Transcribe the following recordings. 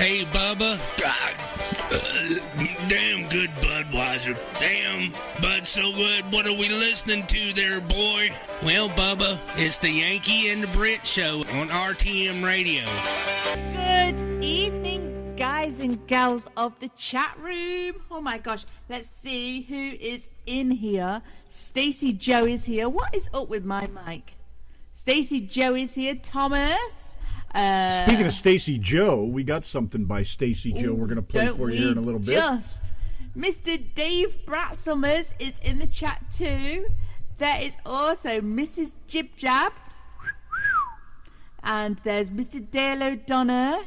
Hey, Bubba. God, damn good Budweiser. Damn, Bud, so good. What are we listening to there, boy? Well, Bubba, it's the Yanki and the Brit show on RTM Radio. Good evening, guys and gals of the chat room. Oh my gosh, let's see who is in here. Stacey Jo is here. What is up with my mic? Stacey Jo is here. Thomas. Speaking of Stacey Jo, we got something by Stacey Jo we're going to play for you here in a little bit. Mr. Dave Bratsummers is in the chat too. There is also Mrs. Jib Jab. And there's Mr. Dale O'Donnell.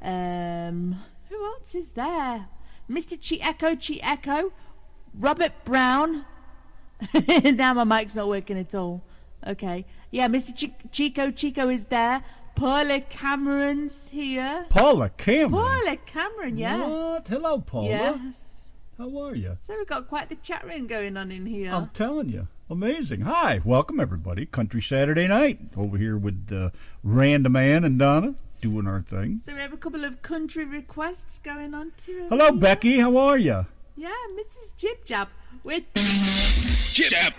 Who else is there? Mr. Chi-Echo. Robert Brown. Now my mic's not working at all. Okay. Yeah, Mr. Chico is there. Paula Cameron's here. Paula Cameron? Paula Cameron, yes. What? Hello, Paula. Yes. How are you? So we've got quite the chat room going on in here. I'm telling you. Amazing. Hi. Welcome, everybody. Country Saturday night. Over here with Random Ann and Donna doing our thing. So we have a couple of country requests going on too. Hello, Becky. How are you? Yeah, Mrs. Jib Jab. With Jib Jab.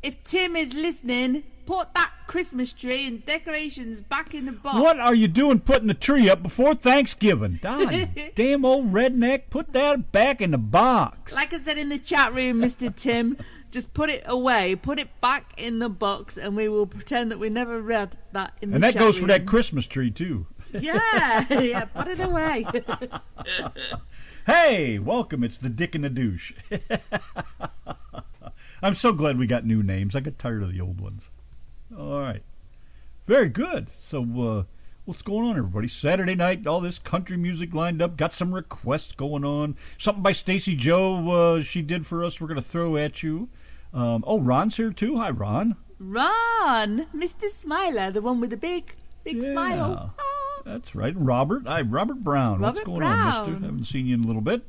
If Tim is listening, put that Christmas tree and decorations back in the box. What are you doing putting the tree up before Thanksgiving? Damn old redneck, put that back in the box. Like I said in the chat room, Mr. Tim, just put it away, put it back in the box, and we will pretend that we never read that in the chat room. And that goes for that Christmas tree, too. Yeah, put it away. Hey, welcome. It's the Dick and the Douche. I'm so glad we got new names. I got tired of the old ones. All right. Very good. So, what's going on, everybody? Saturday night, all this country music lined up. Got some requests going on. Something by Stacey Jo she did for us we're going to throw at you. Ron's here, too. Hi, Ron. Ron, Mr. Smiler, the one with the big smile. Oh. That's right. Robert. Hi, Robert Brown. What's going on, mister? Haven't seen you in a little bit.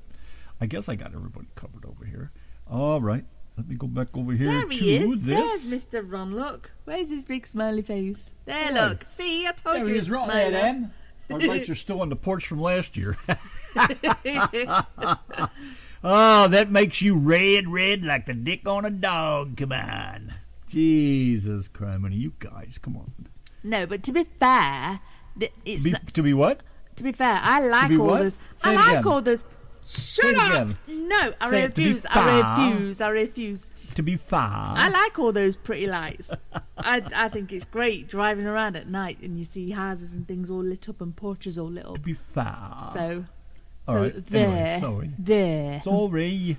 I guess I got everybody covered over here. All right. Let me go back over here there he is. this. There's Mr. Ron. Look. Where's his big smiley face? There, look. See, I told you he's it's right there, then. Our lights are still on the porch from last year. Oh, that makes you red like the dick on a dog. Come on. Jesus Christ, you guys, come on. No, but to be fair, it's to be what? To be fair, I like all those. I like all those. Shut up! No, I refuse. I refuse. To be fair, I like all those pretty lights. I think it's great driving around at night and you see houses and things all lit up and porches all lit up. To be fair. So all right. There. Anyway, There. Sorry.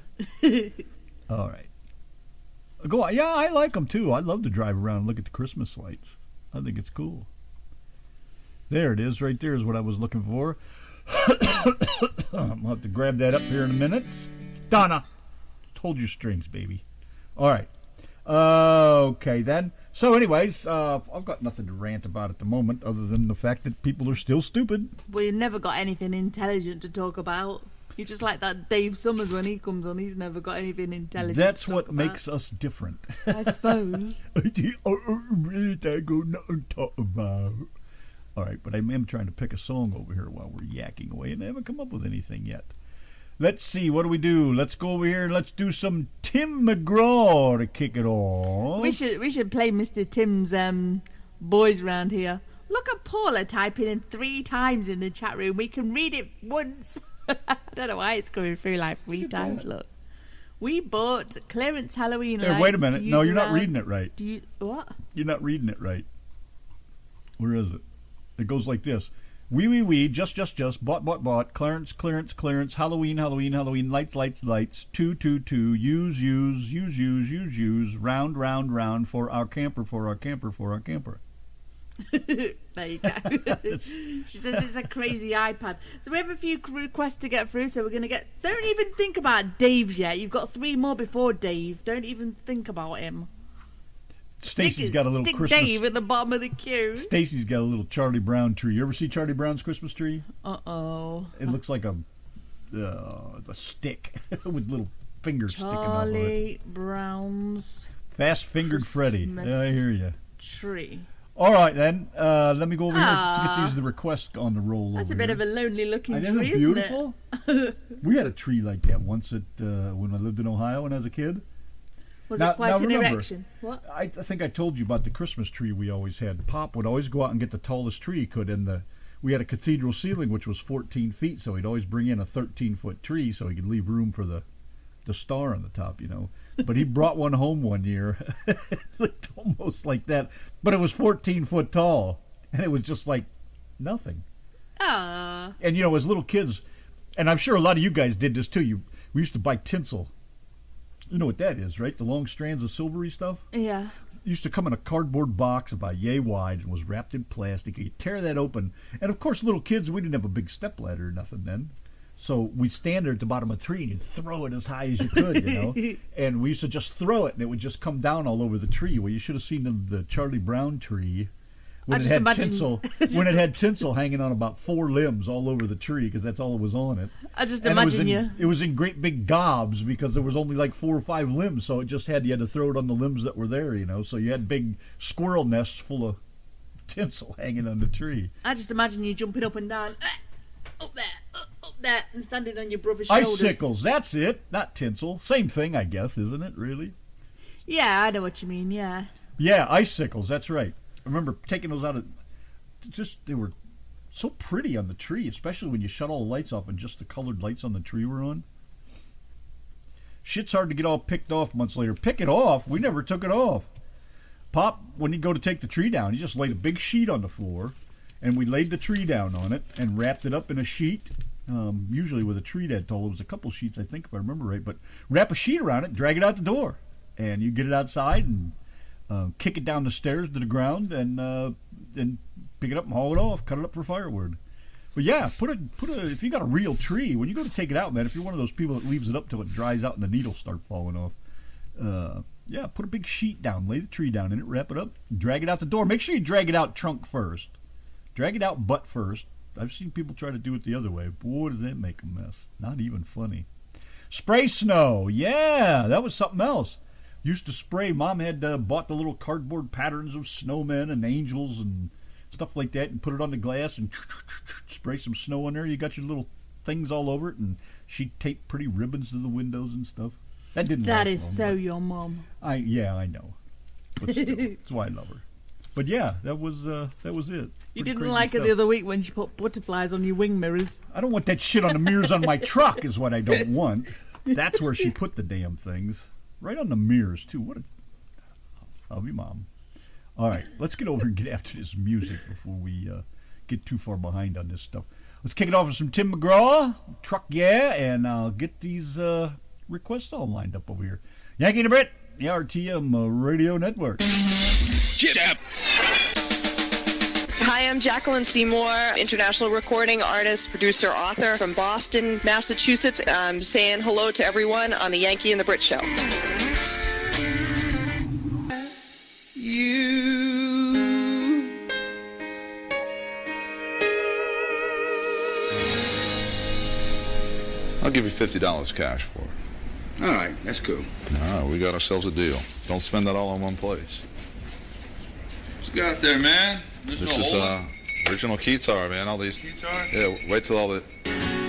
All right. Go on. Yeah, I like them too. I love to drive around and look at the Christmas lights. I think it's cool. There it is. Right there is what I was looking for. I'll have to grab that up here in a minute. Donna, hold your strings, baby. All right. Okay, then. So anyways, I've got nothing to rant about at the moment other than the fact that people are still stupid. We've never got anything intelligent to talk about. You're just like that Dave Summers when he comes on. He's never got anything intelligent That's to talk what about. makes us different. I suppose. I got nothing to talk about. All right, but I am trying to pick a song over here while we're yakking away, and I haven't come up with anything yet. Let's see, what do? Let's go over here and let's do some Tim McGraw to kick it off. We should play Mr. Tim's boys round here. Look at Paula typing in 3 times in the chat room. We can read it once. I don't know why it's going through like 3 times. Look. We bought clearance Halloween lights. Wait a minute. No, you're not reading it right. What? You're not reading it right. Where is it? It goes like this. We, just, bought, clearance, Halloween, lights, 2, use, round, for our camper. There you go. She says it's a crazy iPad. So we have a few requests to get through, so we're going to get... Don't even think about Dave's yet. You've got 3 more before Dave. Don't even think about him. Stacy's got a little stick Christmas... Dave at the bottom of the queue. Stacy's got a little Charlie Brown tree. You ever see Charlie Brown's Christmas tree? Uh-oh. It looks like a stick with little fingers sticking out of it. Charlie Brown's Fast-fingered Freddy. Yeah, I hear you. Tree. All right, then. Let me go over here to get these requests on the roll. That's a bit of a lonely-looking isn't tree, it beautiful? isn't it? We had a tree like that once when I lived in Ohio when I was a kid. Was it quite an erection? What? I think I told you about the Christmas tree we always had. Pop would always go out and get the tallest tree he could, and we had a cathedral ceiling which was 14 feet, so he'd always bring in a 13-foot tree so he could leave room for the star on the top, you know. But he brought one home one year. It looked almost like that, but it was 14 foot tall, and it was just like nothing. Ah. And, you know, as little kids, and I'm sure a lot of you guys did this too, we used to buy tinsel. You know what that is, right? The long strands of silvery stuff? Yeah. It used to come in a cardboard box about yay wide and was wrapped in plastic. You tear that open. And, of course, little kids, we didn't have a big stepladder or nothing then. So we'd stand there at the bottom of a tree and you'd throw it as high as you could, you know. And we used to just throw it and it would just come down all over the tree. Well, you should have seen the Charlie Brown tree when it had tinsel. When it had tinsel hanging on about 4 limbs all over the tree because that's all that was on it. I just imagine It was in great big gobs because there was only like 4 or 5 limbs, so you had to throw it on the limbs that were there, you know. So you had big squirrel nests full of tinsel hanging on the tree. I just imagine you jumping up and down, up there, and standing on your brother's shoulders. Icicles, that's it. Not tinsel. Same thing, I guess, isn't it, really? Yeah, I know what you mean, yeah. Yeah, icicles, that's right. I remember taking those out of... they were so pretty on the tree, especially when you shut all the lights off and just the colored lights on the tree were on. Shit's hard to get all picked off months later. Pick it off? We never took it off. Pop, when he'd go to take the tree down, he just laid a big sheet on the floor, and we laid the tree down on it and wrapped it up in a sheet, usually with a tree dead toll. It was a couple sheets, I think, if I remember right. But wrap a sheet around it, drag it out the door, and you get it outside and kick it down the stairs to the ground and pick it up and haul it off, cut it up for firewood. But yeah, if you got a real tree, when you go to take it out, man, if you're one of those people that leaves it up till it dries out and the needles start falling off, yeah, put a big sheet down, lay the tree down in it, wrap it up, drag it out the door. Make sure you drag it out trunk first. Drag it out butt first. I've seen people try to do it the other way. Boy, does that make a mess. Not even funny. Spray snow. Yeah, that was something else. Used to spray. Mom had bought the little cardboard patterns of snowmen and angels and stuff like that and put it on the glass and spray some snow on there. You got your little things all over it, and she taped pretty ribbons to the windows and stuff. That didn't last That is long, so your mom. I know. But still, that's why I love her. But yeah, that was it. You didn't like it the other week when she put butterflies on your wing mirrors. I don't want that shit on the mirrors on my truck is what I don't want. That's where she put the damn things. Right on the mirrors, too. Love you, Mom. All right, let's get over and get after this music before we get too far behind on this stuff. Let's kick it off with some Tim McGraw, Truck Yeah, and I'll get these requests all lined up over here. Yanki and Brit, the RTM Radio Network. Chip. Hi, I'm Jacqueline Seymour, international recording artist, producer, author from Boston, Massachusetts. I'm saying hello to everyone on the Yanki and the Brit Show. I'll give you $50 cash for it. All right, that's cool. All right, we got ourselves a deal. Don't spend that all in one place. What's got there, man? This is original guitar, man. All these. Guitar? Yeah, wait till all the.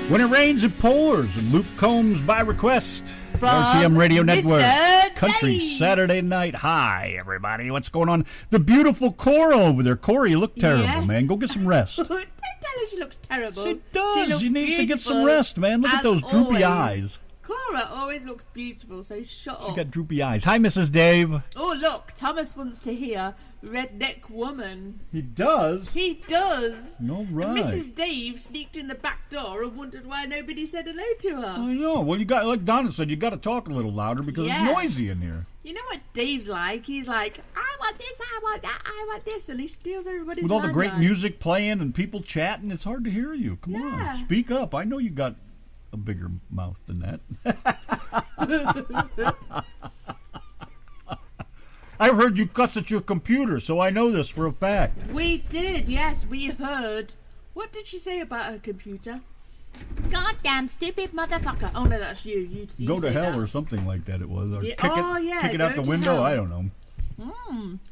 When it rains, it pours, and Luke Combs by request. From RTM Radio Network. Mr. Country Dave. Saturday Night. Hi, everybody. What's going on? The beautiful Cora over there. Cora, you look terrible, Yes. man. Go get some rest. Don't tell her she looks terrible. She does. She looks needs to get some beautiful, rest, man. Look at as those droopy always. eyes. Cora always looks beautiful, so shut She up. got droopy eyes. Hi, Mrs. Dave. Oh, look, Thomas wants to hear Redneck Woman. He does. He does. All And right. Mrs. Dave sneaked in the back door and wondered why nobody said hello to her. I know. Well, you got, like Donna said, you got to talk a little louder because Yeah. it's noisy in here. You know what Dave's like? He's like, I want this, I want that, I want this, and he steals everybody's With all the great limelight. music playing and people chatting, it's hard to hear you. Come Yeah. on, speak up. I know you got a bigger mouth than that. I've heard you cuss at your computer, so I know this for a fact. We did, yes, we heard. What did she say about her computer? Goddamn stupid motherfucker. Oh no, that's you. You Go to say hell that. or something like that it was. Or Yeah. kick Oh, it, yeah, kick it go out the to window. hell. I don't know.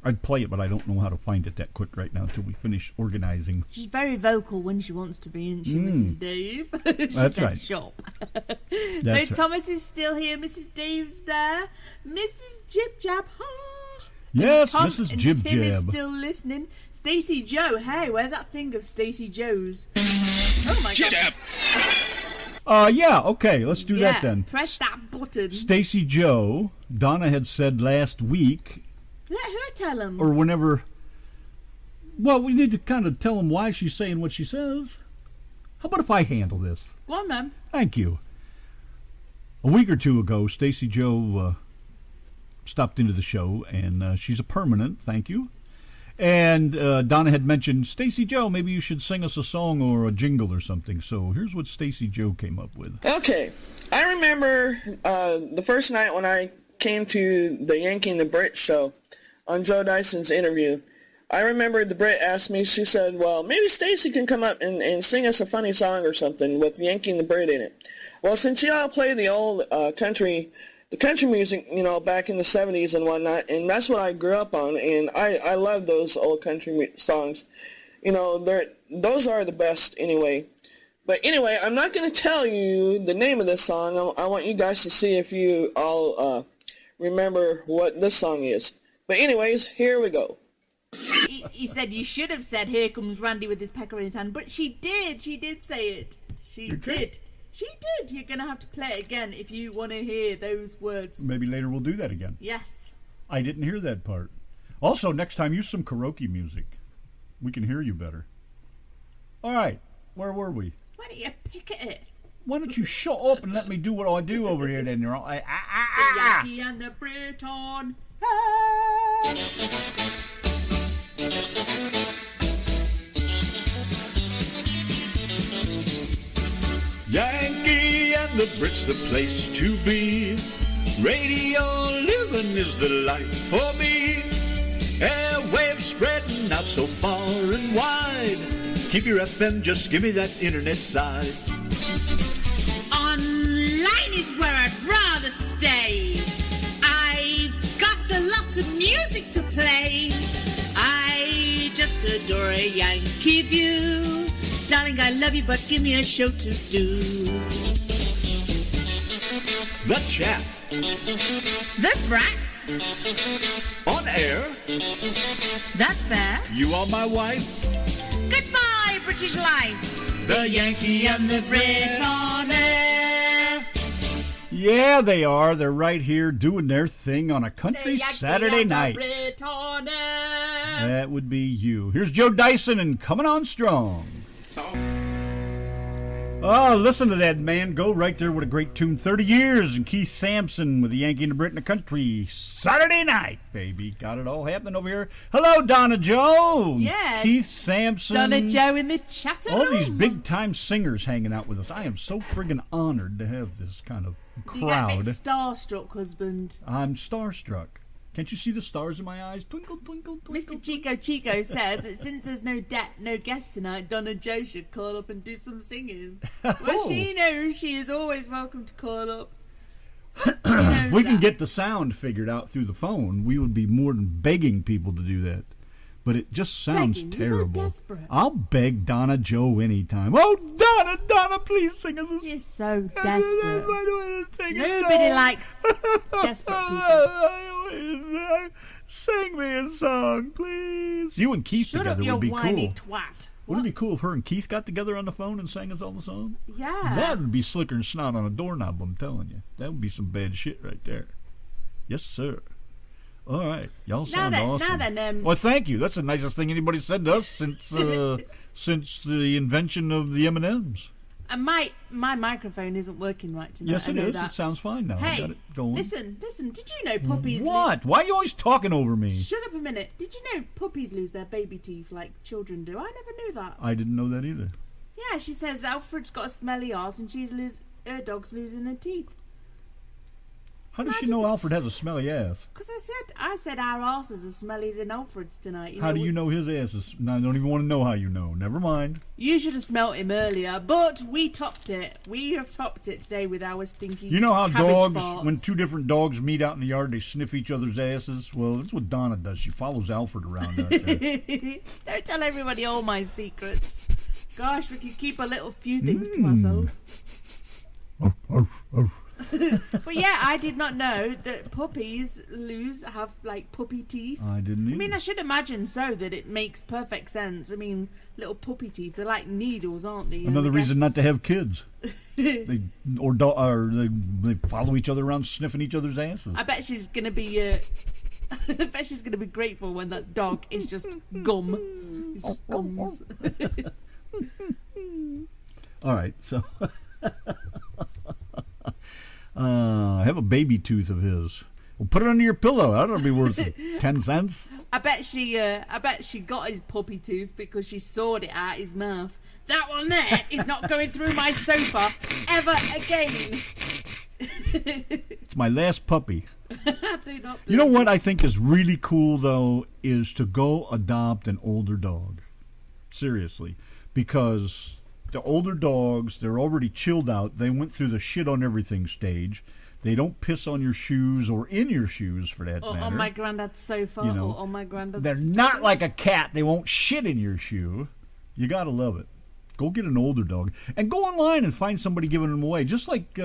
I'd play it, but I don't know how to find it that quick right now until we finish organizing. She's very vocal when she wants to be, isn't she, Mrs. Dave? She That's said right. shop. That's So right. Thomas is still here. Mrs. Dave's there. Mrs. Jib Jab. Yes, Tom Mrs. and Jib Tim is Jab. still listening. Stacey Joe. Hey, where's that thing of Stacey Joe's? Oh my god. Yeah, okay, let's do that then. Press that button. Stacey Joe, Donna had said last week, Let her tell him. or whenever. Well, we need to kind of tell them why she's saying what she says. How about if I handle this? Go on, ma'am. Thank you. A week or two ago, Stacey Joe stopped into the show, and she's a permanent, thank you. And Donna had mentioned, Stacey Joe, maybe you should sing us a song or a jingle or something. So here's what Stacey Joe came up with. Okay, I remember the first night when I came to the Yanki and the Brit show on Joe Dyson's interview. I remember the Brit asked me, she said, well, maybe Stacey can come up and sing us a funny song or something with Yanki and the Brit in it. Well, since y'all play the old country music, you know, back in the 70s and whatnot, and that's what I grew up on, and I love those old country songs. You know, those are the best anyway. But anyway, I'm not going to tell you the name of this song. I want you guys to see if you all remember what this song is. But anyways, here we go. He said you should have said, here comes Randy with his pecker in his hand. But she did say it. She did. You're going to have to play it again if you want to hear those words. Maybe later we'll do that again. Yes. I didn't hear that part. Also, next time, use some karaoke music. We can hear you better. All right, where were we? Why don't you pick at it? Why don't you shut up and let me do what I do over here then? You're all, The Yankee and the Briton. Hey! Yankee and the Brit's the place to be. Radio living is the life for me. Airwaves spreading out so far and wide. Keep your FM, just give me that internet side. Online is where I'd rather stay. I've got a lot of music to play. I just adore a Yankee view. Darling, I love you, but give me a show to do. The Chat. The Brats. On air. That's fair. You are my wife. Goodbye, British life. The Yankee and the Brit on air. Yeah, they are. They're right here doing their thing on a country The Yankee Saturday and the night. Brit on air. That would be you. Here's Joe Dyson and Coming On Strong. Oh, listen to that man go right there with a great tune. 30 years and Keith Sampson with the Yankee and the Brit in the Country. Saturday night, baby. Got it all happening over here. Hello, Donna Jo. Yeah. Keith Sampson. Donna Jo in the chat room. All these big-time singers hanging out with us. I am so friggin' honored to have this kind of You get a crowd. bit starstruck, husband. I'm starstruck. Can't you see the stars in my eyes? Twinkle, twinkle, twinkle. Mr. Chico says that since there's no guest tonight, Donna Jo should call up and do some singing. Well, she knows she is always welcome to call up. If we can get the sound figured out through the phone, we would be more than begging people to do that. But it just sounds Begging? You're so terrible. desperate. I'll beg Donna Jo anytime. Oh, Donna, please sing us a song. You're so desperate. Nobody Nobody likes desperate people. Sing me a song, please. You and Keith Shut together up, you would be whiny cool. twat. Wouldn't it be cool if her and Keith got together on the phone and sang us all the songs? Yeah. That would be slicker than snot on a doorknob, I'm telling you. That would be some bad shit right there. Yes, sir. All right. Y'all sound awesome. Now then, well, thank you. That's the nicest thing anybody said to us since the invention of the M&Ms. and my microphone isn't working right tonight. Yes, I it know is. that. It sounds fine now. I Hey, got it going. listen. Did you know puppies... What? Why are you always talking over me? Shut up a minute. Did you know puppies lose their baby teeth like children do? I never knew that. I didn't know that either. Yeah, she says Alfred's got a smelly arse and her dog's losing her teeth. How does she know Alfred has a smelly ass? Because I said our asses are smellier than Alfred's tonight. How do you know his ass is... No, I don't even want to know how you know. Never mind. You should have smelt him earlier, but we topped it. We have topped it today with our stinky You know how dogs, farts. when two different dogs meet out in the yard, they sniff each other's asses? Well, that's what Donna does. She follows Alfred around out there. Don't tell everybody all my secrets. Gosh, we can keep a little few things to ourselves. But yeah, I did not know that puppies have like puppy teeth. I didn't either. I mean, I should imagine so that it makes perfect sense. I mean, little puppy teeth, they're like needles, aren't they? Another reason not to have kids. They follow each other around sniffing each other's asses. I bet she's gonna be I bet she's gonna be grateful when that dog is just gum. It's just gums. All right, so I have a baby tooth of his. Well, put it under your pillow. That'll be worth 10 cents. I bet she got his puppy tooth because she sawed it out his mouth. That one there is not going through my sofa ever again. It's my last puppy. I do not You know what I think is really cool, though, is to go adopt an older dog. Seriously. Because the older dogs, they're already chilled out. They went through the shit on everything stage. They don't piss on your shoes or in your shoes, for that matter. On my granddad's sofa You know, or on my granddad's... They're not like a cat. They won't shit in your shoe. You got to love it. Go get an older dog. And go online and find somebody giving them away. Just like...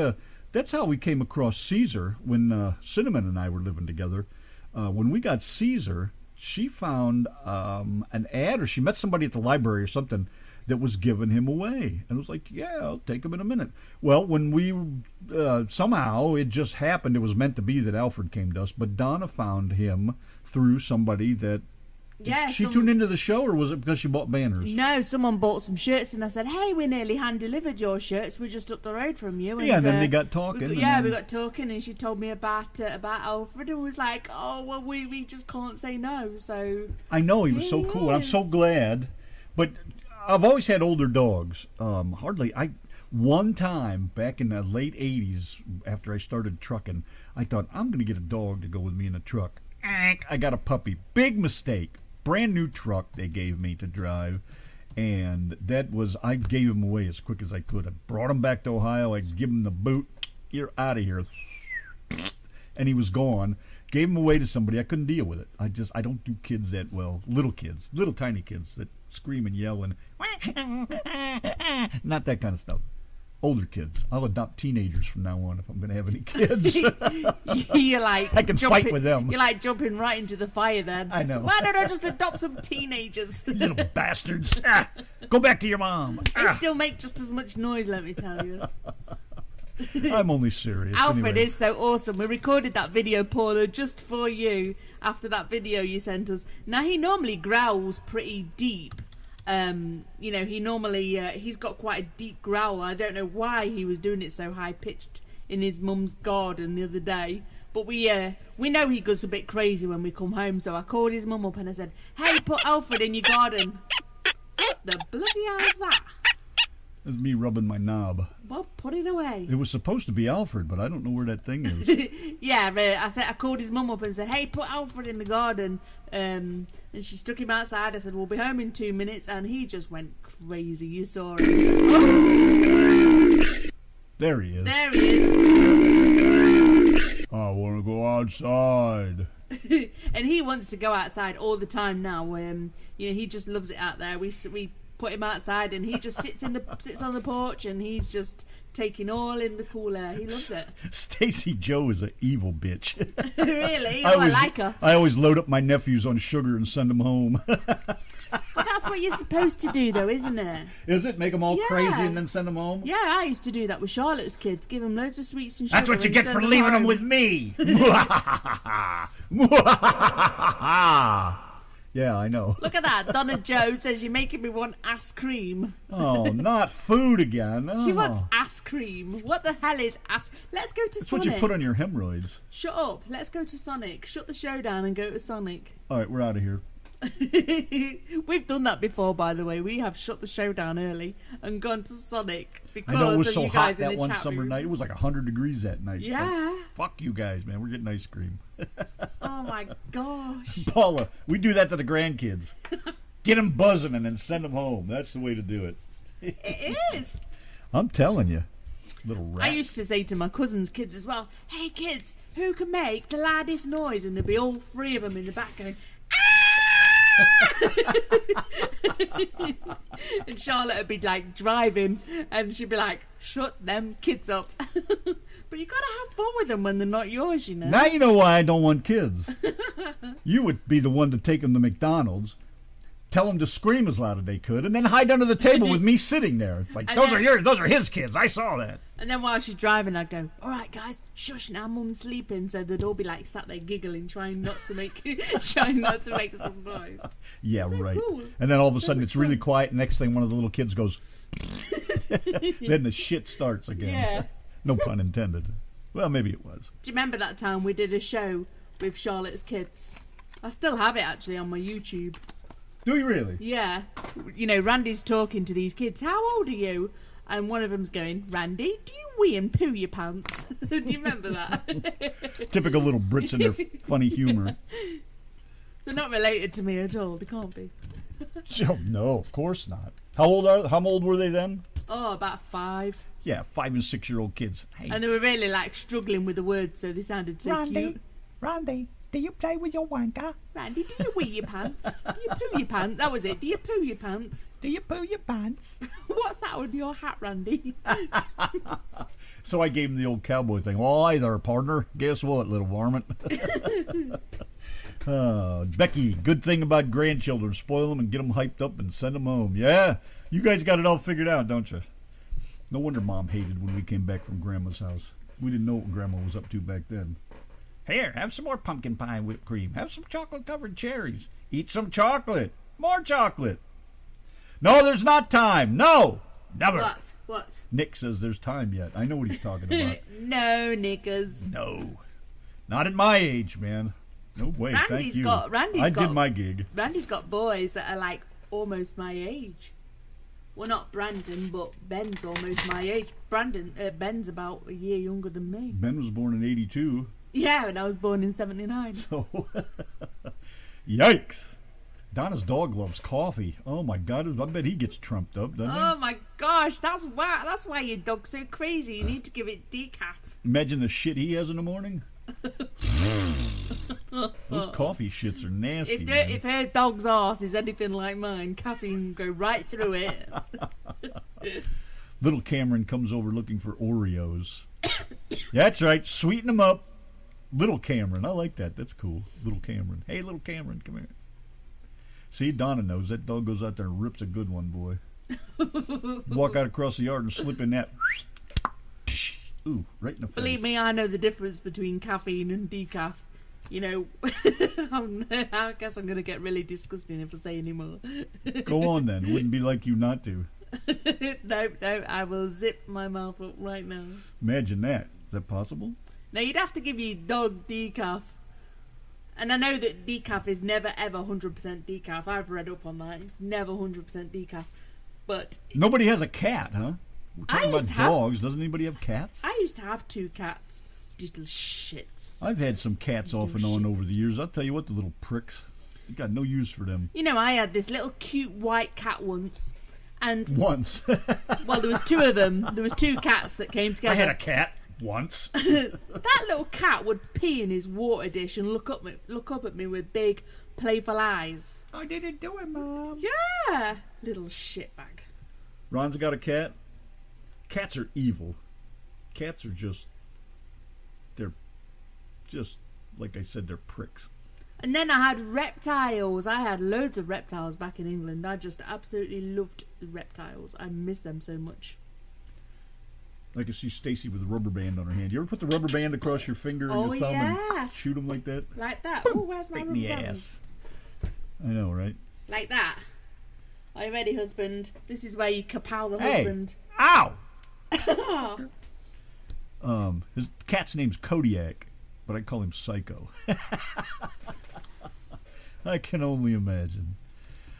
that's how we came across Caesar when Cinnamon and I were living together. When we got Caesar, she found an ad, or she met somebody at the library or something that was giving him away. And it was like, yeah, I'll take him in a minute. Well, when we, somehow, it just happened, it was meant to be that Alfred came to us, but Donna found him through somebody that... Yeah, she tuned into the show, or was it because she bought banners? No, someone bought some shirts, and I said, hey, we nearly hand-delivered your shirts. We're just up the road from you. And, yeah, and then they got talking. we got talking, and she told me about Alfred, and was like, oh, well, we just can't say no, so... I know, he was so cool, and I'm so glad. But I've always had older dogs. One time, back in the late 80s, after I started trucking, I thought, I'm going to get a dog to go with me in a truck. I got a puppy. Big mistake. Brand new truck they gave me to drive, and I gave him away as quick as I could. I brought him back to Ohio. I give him the boot. You're out of here. And he was gone. Gave him away to somebody. I couldn't deal with it. I don't do kids that well. Little kids, little tiny kids that scream and yell and not that kind of stuff. Older kids. I'll adopt teenagers from now on if I'm going to have any kids. You're like I can fight with them. You're like jumping right into the fire then. I know. Why don't I just adopt some teenagers? Little bastards. Go back to your mom. They still make just as much noise, let me tell you. I'm only serious. Alfred anyway. is so awesome. We recorded that video, Paula, just for you after that video you sent us. Now, he normally growls pretty deep. He normally he's got quite a deep growl. I don't know why he was doing it so high pitched in his mum's garden the other day, but we know he goes a bit crazy when we come home, so I called his mum up and I said, hey, put Alfred in your garden. What the bloody hell is that? That's me rubbing my knob. Well, put it away. It was supposed to be Alfred, but I don't know where that thing is. Yeah, I called his mum up and said, hey, put Alfred in the garden. And she stuck him outside. I said, we'll be home in 2 minutes. And he just went crazy. You saw him. There he is. There he is. I want to go outside. And he wants to go outside all the time now. He just loves it out there. We put him outside and he just sits on the porch and he's just taking all in the cool air. He loves it. Stacey Joe is an evil bitch. Really? I like her. I always load up my nephews on sugar and send them home. But that's what you're supposed to do, though, isn't it? Is it? Make them all crazy and then send them home? Yeah, I used to do that with Charlotte's kids. Give them loads of sweets and sugar. That's what you get for leaving them with me. Yeah, I know. Look at that. Donna Jo says you're making me want ass cream. Oh, not food again. Oh. She wants ass cream. What the hell is ass? Let's go to That's Sonic. what you put on your hemorrhoids. Shut up. Let's go to Sonic. Shut the show down and go to Sonic. All right, we're out of here. We've done that before, by the way. We have shut the show down early and gone to Sonic because I know it was of so you hot guys in that the one chat summer room. night. It was like 100 degrees that night. Yeah. Like, fuck you guys, man. We're getting ice cream. Oh my gosh. Paula, we do that to the grandkids. Get them buzzing and then send them home. That's the way to do it. It is. I'm telling you. Little rat. I used to say to my cousin's kids as well, hey kids, who can make the loudest noise? And there'd be all three of them in the back going, and Charlotte would be like driving and she'd be like, shut them kids up. But you gotta have fun with them when they're not yours, you know. Now you know why I don't want kids. You would be the one to take them to McDonald's, tell them to scream as loud as they could, and then hide under the table with me sitting there. It's like, those are yours, those are his kids. I saw that. And then while she's driving, I'd go, all right, guys, shush, now Mum's sleeping. So they'd all be like sat there giggling, trying not to make some noise. Yeah, So right. cool. And then all of a sudden it's really quiet. Next thing, one of the little kids goes, then the shit starts again. Yeah. No pun intended. Well, maybe it was. Do you remember that time we did a show with Charlotte's kids? I still have it actually on my YouTube. Do you really? Yeah. You know, Randy's talking to these kids. How old are you? And one of them's going, Randy, do you wee and poo your pants? Do you remember that? Typical little Brits and their funny humor. They're not related to me at all. They can't be. Oh, no, of course not. How old were they then? Oh, about 5. Yeah, 5 and 6-year-old kids. Hey, And they were really like struggling with the words, so they sounded so cute. Randy, do you play with your wanker? Randy, do you wee your pants? Do you poo your pants? That was it. Do you poo your pants? Do you poo your pants? What's that on your hat, Randy? So I gave him the old cowboy thing. Well, hi there, partner. Guess what, little varmint? Becky, good thing about grandchildren. Spoil them and get them hyped up and send them home. Yeah, you guys got it all figured out, don't you? No wonder Mom hated when we came back from Grandma's house. We didn't know what Grandma was up to back then. Here, have some more pumpkin pie and whipped cream. Have some chocolate-covered cherries. Eat some chocolate. More chocolate. No, there's not time. No, never. What? Nick says there's time yet. I know what he's talking about. No, knickers. No, not at my age, man. No way, thank you. I did my gig. Randy's got boys that are like almost my age. Well, not Brandon, but Ben's almost my age. Ben's about a year younger than me. Ben was born in 82. Yeah, and I was born in 79. So, yikes. Donna's dog loves coffee. Oh, my God. I bet he gets trumped up, doesn't he? Oh, my gosh. That's why your dog's so crazy. You need to give it decaf. Imagine the shit he has in the morning. Those coffee shits are nasty. If her dog's arse is anything like mine, caffeine will go right through it. Little Cameron comes over looking for Oreos. That's right. Sweeten them up. Little Cameron. I like that. That's cool. Little Cameron. Hey, little Cameron, come here. See, Donna knows that dog goes out there and rips a good one, boy. Walk out across the yard and slip in that. Ooh, right in the face. Believe me, I know the difference between caffeine and decaf. You know, I guess I'm going to get really disgusting if I say any more. Go on then. It wouldn't be like you not to. No, I will zip my mouth up right now. Imagine that. Is that possible? Now, you'd have to give your dog decaf. And I know that decaf is never, ever 100% decaf. I've read up on that. It's never 100% decaf. But nobody has a cat, huh? We're talking about dogs. Doesn't anybody have cats? I used to have 2 cats. Little shits. I've had some cats off and on over the years. I'll tell you what, the little pricks. You got no use for them. You know, I had this little cute white cat once. And once? Well, there was 2 of them. There was 2 cats that came together. I had a cat once. That little cat would pee in his water dish and look up at me with big, playful eyes. I didn't do it, Mom. Yeah, little shitbag. Ron's got a cat. Cats are evil. Cats are they're just, like I said, they're pricks. And then I had reptiles. I had loads of reptiles back in England. I just absolutely loved the reptiles. I miss them so much. I can see Stacy with a rubber band on her hand. You ever put the rubber band across your finger and your thumb and shoot them like that? Like that. Oh, where's my right rubber in the band? ass. I know, right? Like that. Are you ready, husband? This is where you kapow the Hey. husband. Ow! His cat's name's Kodiak, but I call him Psycho. I can only imagine.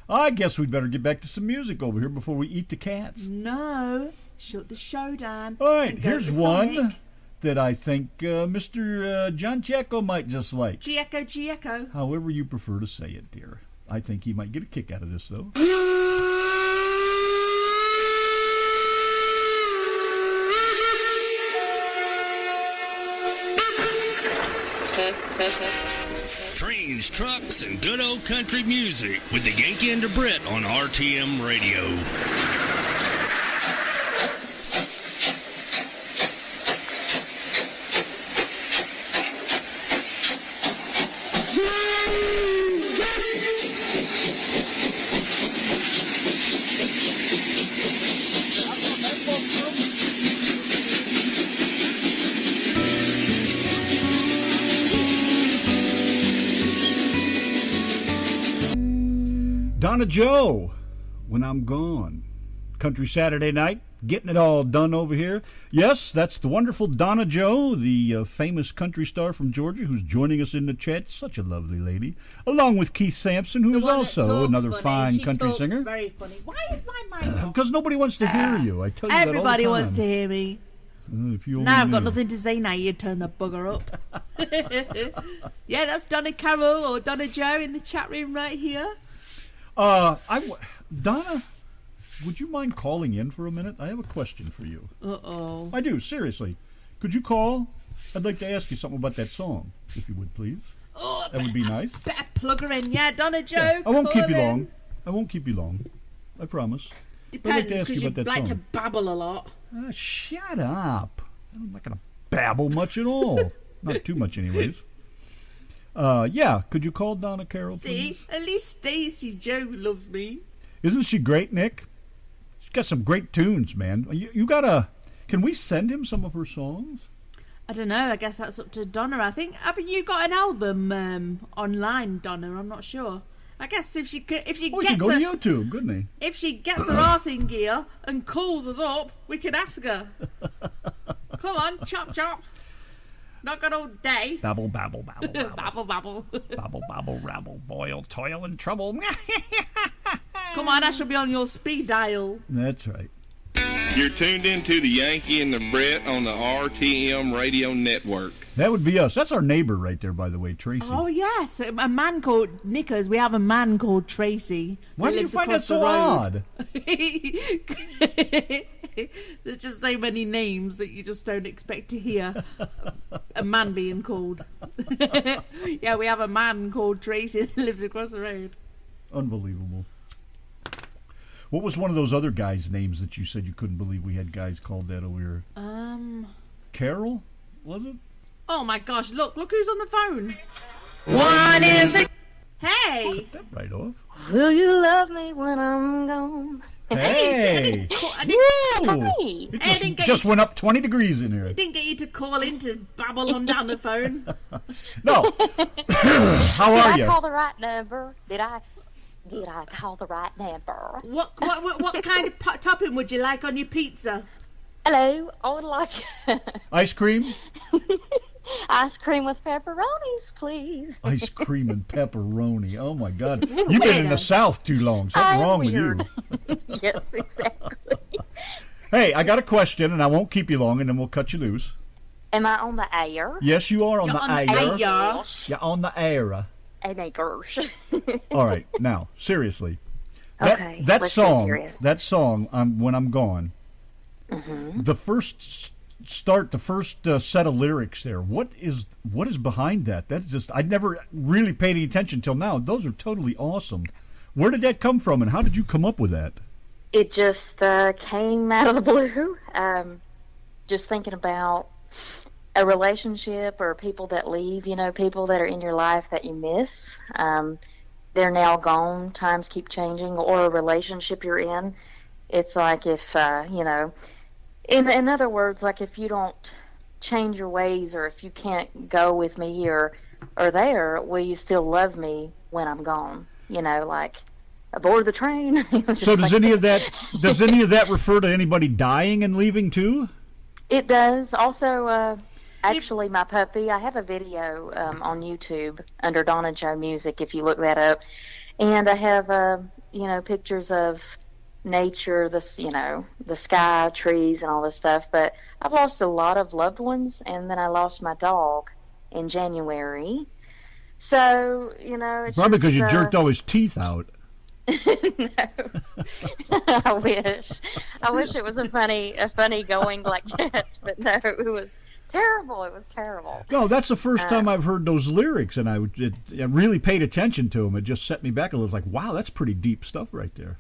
I guess we'd better get back to some music over here before we eat the cats. No, shut the show down. All right, and go here's to one Sonic. that I think Mr. John Checco might just like. G-Echo. However you prefer to say it, dear. I think he might get a kick out of this, though. Trains, trucks, and good old country music with the Yankee and the Brit on RTM Radio. Donna Jo, When I'm Gone. Country Saturday night, getting it all done over here. Yes, that's the wonderful Donna Jo, the famous country star from Georgia, who's joining us in the chat. Such a lovely lady. Along with Keith Sampson, who is also another fine country singer. Very funny. Why is my mic on? Because nobody wants to hear you. I tell you that all the Everybody time. wants to hear me. If you only Now I've got knew. nothing to say now. You turn the bugger up. Yeah, that's Donna Carroll or Donna Jo in the chat room right here. Donna, would you mind calling in for a minute? I have a question for you. Uh-oh. I do, seriously. Could you call? I'd like to ask you something about that song, if you would, please. Oh, That would be nice. better plug her in. Yeah, Donna Jo. Yeah, I won't keep you call in. long. I won't keep you long. I promise. I'd like Depends, to ask because you you about that like to song. babble a lot. Shut up. I'm not going to babble much at all. Not too much, anyways. Yeah, could you call Donna Carroll, See, please? at least Stacy Joe loves me. Isn't she great, Nick? She's got some great tunes, man. You gotta... Can we send him some of her songs? I don't know. I guess that's up to Donna. Haven't you got an album online, Donna? I'm not sure. I guess if she Oh, he gets can go to YouTube, couldn't he? if she gets her arse in gear and calls us up, we can ask her. Come on, chop chop. Not got all day. Babble, babble, babble, babble. Babble babble. Babble, babble, rabble, boil, toil, and trouble. Come on, I shall be on your speed dial. That's right. You're tuned into the Yankee and the Brit on the RTM radio network. That would be us. That's our neighbor right there, by the way, Tracy. Oh yes, a man called Nickers. We have a man called Tracy. Why do you lives find that across the so road. odd? There's just so many names that you just don't expect to hear a man being called. Yeah, we have a man called Tracy that lives across the road. Unbelievable. What was one of those other guys' names that you said you couldn't believe we had guys called that over here? Carol? Was it? Oh my gosh, look who's on the phone. What is it? Hey! Cut that right off. Will you love me when I'm gone? Hey! I Woo! didn't It get just you went up 20 degrees in here. didn't get you to call in to babble on down the phone. No. How are Did you? I call the right number? Did I call the right number? What kind of topping would you like on your pizza? Hello, I would like Ice cream? ice cream with pepperonis, please. Ice cream and pepperoni. Oh, my God. You've been in the South too long. Something I'm wrong weird. with you. Yes, exactly. Hey, I got a question, and I won't keep you long, and then we'll cut you loose. Am I on the air? Yes, you are on You're the on the air. air. You're on the air. And acres. All right, now seriously, Okay, that let's get song, serious. When I'm Gone, the first set of lyrics there. What is behind that? That's just I'd never really paid any attention till now. Those are totally awesome. Where did that come from, and how did you come up with that? It just came out of the blue. Just thinking about a relationship or people that leave, people that are in your life that you miss. They're now gone. Times keep changing. Or a relationship you're in. It's like if, in other words, like if you don't change your ways or if you can't go with me here or there, will you still love me when I'm gone? Like aboard the train. So does any of that refer to anybody dying and leaving too? It does. Also, Actually, my puppy, I have a video on YouTube under Donna Jo Music, if you look that up. And I have, pictures of nature, the sky, trees, and all this stuff. But I've lost a lot of loved ones, and then I lost my dog in January. So, it's probably because just, you jerked all his teeth out. No. I wish it was a funny going like that, but no, it was terrible. It was terrible. No, that's the first time I've heard those lyrics, and I really paid attention to them. It just set me back a little. It was like, wow, that's pretty deep stuff right there.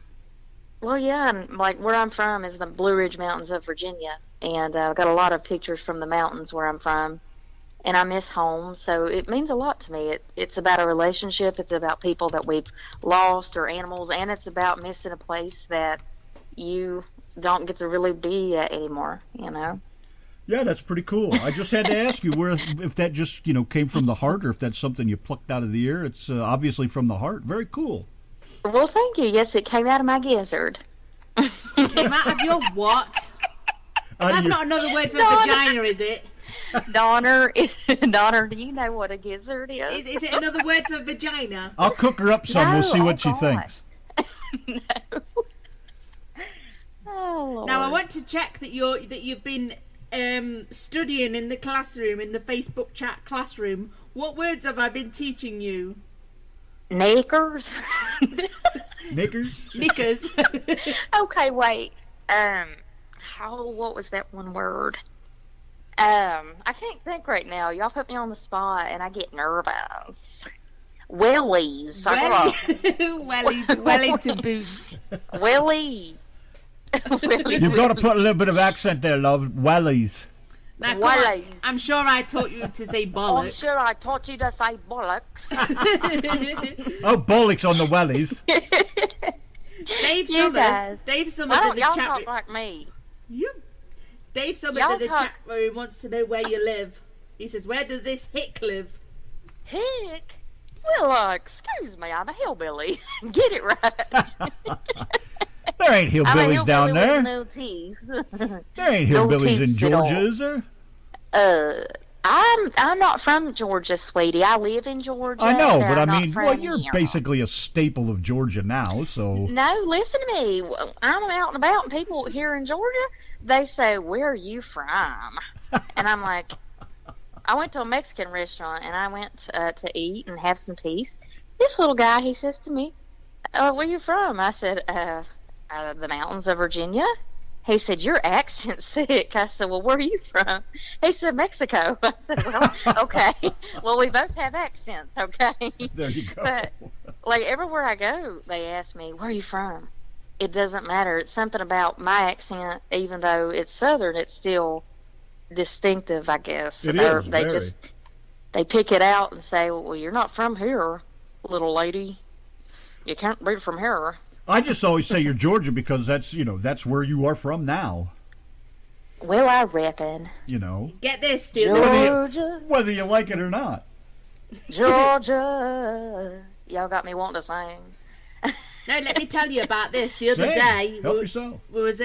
Well, yeah, and like where I'm from is the Blue Ridge Mountains of Virginia, and I've got a lot of pictures from the mountains where I'm from. And I miss home, so it means a lot to me. It's about a relationship. It's about people that we've lost or animals, and it's about missing a place that you don't get to really be at anymore, Yeah, that's pretty cool. I just had to ask you if that just, came from the heart or if that's something you plucked out of the air. It's obviously from the heart. Very cool. Well, thank you. Yes, it came out of my gizzard. Came out of your what? That's not another word for vagina, is it? Donner, do you know what a gizzard is? Is it another word for vagina? I'll cook her up some. We'll see what she thinks. No. Oh, Lord. Now I want to check that you've been studying in the classroom, in the Facebook chat classroom. What words have I been teaching you? Knickers. Knickers. Knickers. Okay, wait. What was that one word? I can't think right now. Y'all put me on the spot, and I get nervous. Wellies. Wellington boots. Welly. You've got to put a little bit of accent there, love. Wellies. Now, wellies. I'm sure I taught you to say bollocks. I'm sure I taught you to say bollocks. Oh, bollocks on the wellies. Dave Summers. Dave Summers in the y'all chat talk room. like me. Dave Summers in the chat room wants to know where you live. He says, "Where does this hick live?" Hick? Well, excuse me, I'm a hillbilly. Get it right. There ain't hillbillies down there. With no teeth. There ain't hillbillies in Georgia, is there? I'm not from Georgia, sweetie. I live in Georgia. I know, but I mean, you're here. basically a staple of Georgia now, so... No, listen to me. I'm out and about, and people here in Georgia, they say, "Where are you from?" And I'm like, I went to a Mexican restaurant, and I went to eat and have some peace. This little guy, he says to me, "Where are you from?" I said, "Out of the mountains of Virginia." He said, "Your accent's sick." I said, "Well, where are you from?" He said, "Mexico." I said, "Well, okay. Well, we both have accents, okay?" There you go. But, like, everywhere I go, they ask me, "Where are you from?" It doesn't matter. It's something about my accent, even though it's Southern, it's still distinctive, I guess. It is, they pick it out and say, "Well, you're not from here, little lady. You can't be from here." I just always say you're Georgia because that's where you are from now. Well, I reckon. Get this, Georgia. Whether you like it or not. Georgia. Y'all got me wanting to sing. No, let me tell you about this. The other day, help yourself. Was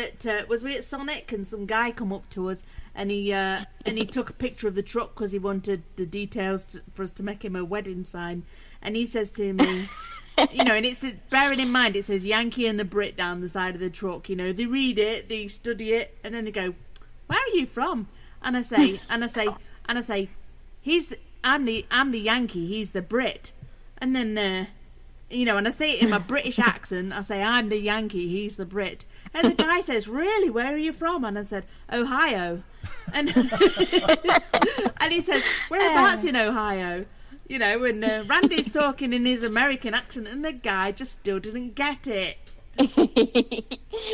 we at Sonic, and some guy come up to us, and he took a picture of the truck because he wanted the details for us to make him a wedding sign, and he says to me. And it's bearing in mind it says Yankee and the Brit down the side of the truck. They read it, they study it, and then they go, "Where are you from?" And I say, I'm the Yankee, he's the Brit, and then and I say it in my British accent. I say, "I'm the Yankee, he's the Brit," and the guy says, "Really? Where are you from?" And I said, "Ohio," and and he says, "Whereabouts in Ohio?" And Randy's talking in his American accent, and the guy just still didn't get it.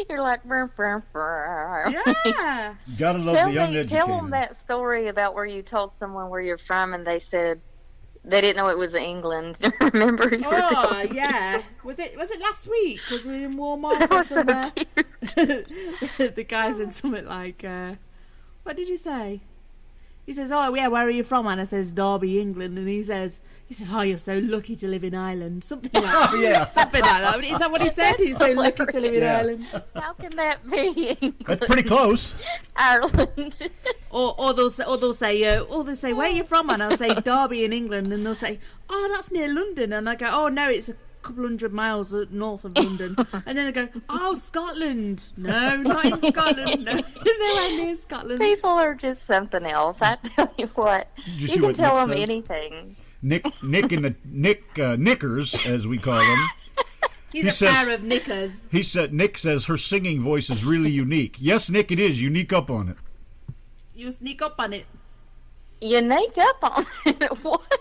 You're like, burr, burr, burr. Yeah. Gotta love the young educator. Tell them that story about where you told someone where you're from, and they said they didn't know it was England. Remember? Oh, yeah. Was it last week? Was we in Walmart or somewhere? So the guy said something like, what did you say? He says, "Oh, yeah, where are you from?" And I says, "Derby, England." And he says, "Oh, you're so lucky to live in Ireland." Something like that. Oh, yeah. Something like that. Is that what he said? He's so lucky to live in Ireland. How can that be? That's pretty close. Ireland. Or they'll say, where are you from? And I'll say Derby in England, and they'll say, oh, that's near London, and I go, oh no, it's a couple 100 miles north of London. And then they go, oh, Scotland. No, not in Scotland. No, nowhere near Scotland. People are just something else. I tell you what, you can tell them anything. Nick in the knickers, as we call him. He's a pair of knickers. Nick says her singing voice is really unique. Yes, Nick, it is. Unique up on it. You sneak up on it. Unique up on it? What?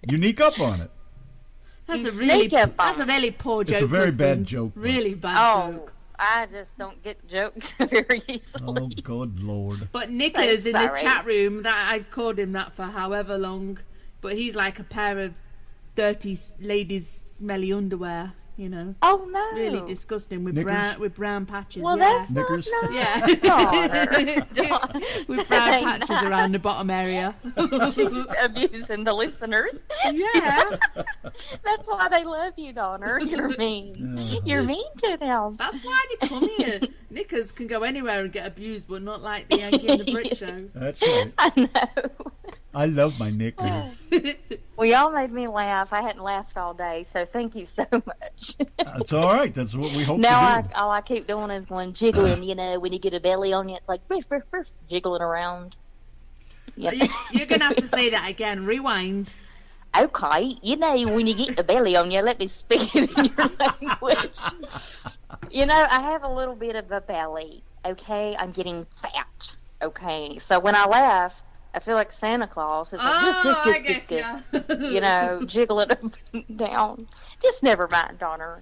Unique up on it. That's a really poor joke. It's a very bad joke. Really bad joke. I just don't get jokes very easily. Oh, good Lord. But Nickers in the chat room, that I've called him that for however long, but he's like a pair of dirty ladies' smelly underwear, you know. Oh, no. Really disgusting with brown patches. Well, yeah. that's not nice. Yeah. With brown patches around the bottom area. She's abusing the listeners. Yeah. That's why they love you, Donna. You're mean. You're mean to them. That's why they come here. Knickers can go anywhere and get abused, but not like the Yankee and the Brit show. That's right. I know. I love my nickname. Well, y'all made me laugh. I hadn't laughed all day, so thank you so much. That's all right. That's what we hope to do. All I keep doing is going jiggling, you know, when you get a belly on you, it's like jiggling around. Yep. You're going to have to say that again. Rewind. Okay, you know, when you get a belly on you, let me speak it in your language. You know, I have a little bit of a belly, okay? I'm getting fat, okay? So when I laugh, I feel like Santa Claus. It's like, I get you. You know, jiggling up and down. Just never mind, Donna.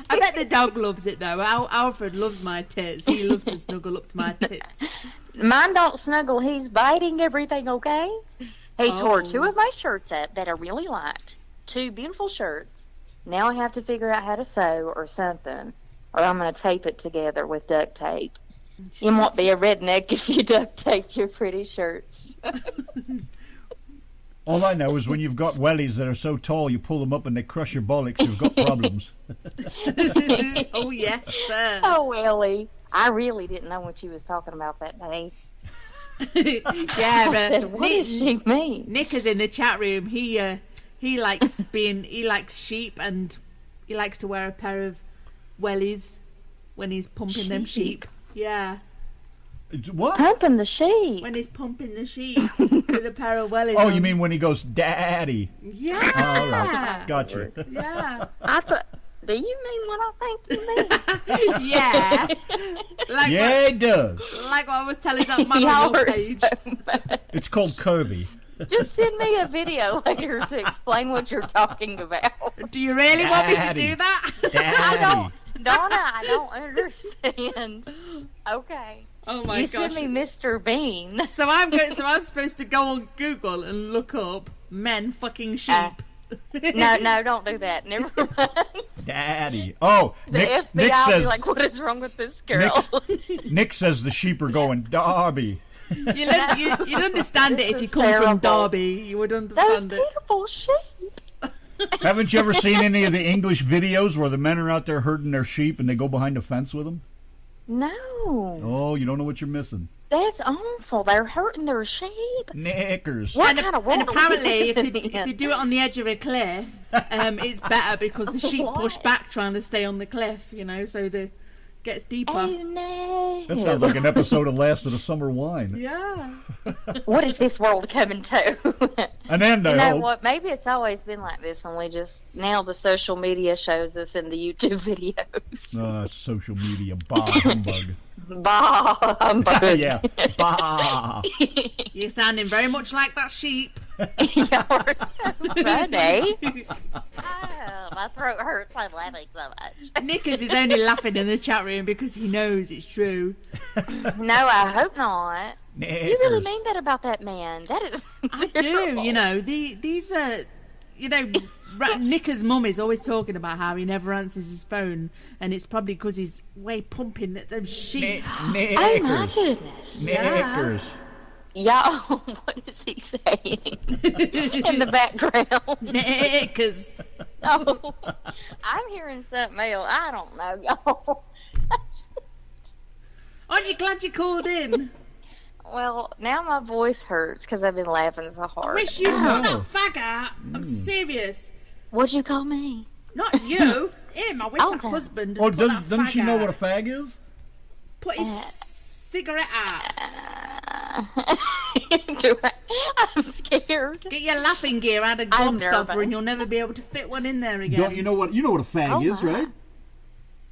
I bet the dog loves it, though. Alfred loves my tits. He loves to snuggle up to my tits. Mine don't snuggle. He's biting everything, okay? He tore 2 of my shirts up that I really liked. 2 beautiful shirts. Now I have to figure out how to sew or something. Or I'm going to tape it together with duct tape. You won't be a redneck if you duct tape your pretty shirts. All I know is when you've got wellies that are so tall, you pull them up and they crush your bollocks, you've got problems. Oh, yes, sir. Oh, Welly. I really didn't know what you was talking about that day. Yeah, but what does she mean? Nick is in the chat room. He likes sheep, and he likes to wear a pair of wellies when he's pumping them sheep. Yeah. What? Pumping the sheep. When he's pumping the sheep with a pair of wellies. Oh, you mean when he goes, Daddy? Yeah. All right. Gotcha. Yeah. I thought. Do you mean what I think you mean? Yeah. It does. Like what I was telling that man on your page. So it's called Kirby. Just send me a video later to explain what you're talking about. Do you really want me to do that? Daddy. Donna, I don't understand. Okay. Oh my gosh. You send me Mr. Bean. So I'm supposed to go on Google and look up men fucking sheep. No, don't do that. Never mind. Daddy. Oh, the Nick FBI says. Will be like, what is wrong with this girl? Nick says the sheep are going Derby. You'd understand it if you come from Derby. You would understand Those beautiful sheep. Haven't you ever seen any of the English videos where the men are out there herding their sheep and they go behind a fence with them? No. Oh, you don't know what you're missing. That's awful. They're hurting their sheep. Knickers. What kind of world and apparently, if you do it on the edge of a cliff, it's better because the sheep push back trying to stay on the cliff, you know, so the gets deeper. Oh, no. That sounds like an episode of Last of the Summer Wine. Yeah. What is this world coming to? An end, you I know hope. what? Maybe it's always been like this, and we just now the social media shows us in the YouTube videos. Social media, bah humbug. Bah humbug. Yeah, bah. You're sounding very much like that sheep. You're so funny. Oh, my throat hurts. I'm laughing so much. Nickers is only laughing in the chat room because he knows it's true. No, I hope not. Knickers. You really mean that about that man? That is. I do. You know, these are, you know, Nickers' mum is always talking about how he never answers his phone, and it's probably because he's way pumping at them sheep. Knickers. Oh my goodness. Knickers. Yeah, what is he saying in the background? Knickers. Oh, I'm hearing something else. I don't know, y'all. Aren't you glad you called in? Well, now my voice hurts because I've been laughing so I hard. wish you'd cut that fag out. I'm serious. What'd you call me? Not you. Him. I wish that husband had put that doesn't fag she know out. what a fag is? Put his cigarette out. I'm scared. Get your laughing gear out of I'm Gobstopper nervous. and you'll never be able to fit one in there again. Don't you know what a fag is, right?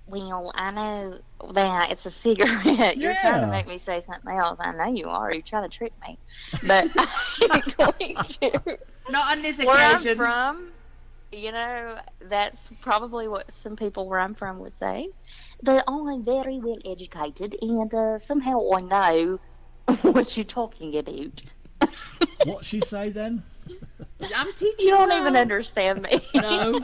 Well, I know that it's a cigarette. You're trying to Yeah. make me say something else. I know you are. You're trying to trick me. But I'm going to. Not on this Where I'm occasion. from, that's probably what some people where I'm from would say. But I'm very well educated, and somehow I know what you're talking about. What she say then? I'm teaching You don't her. even understand me. No.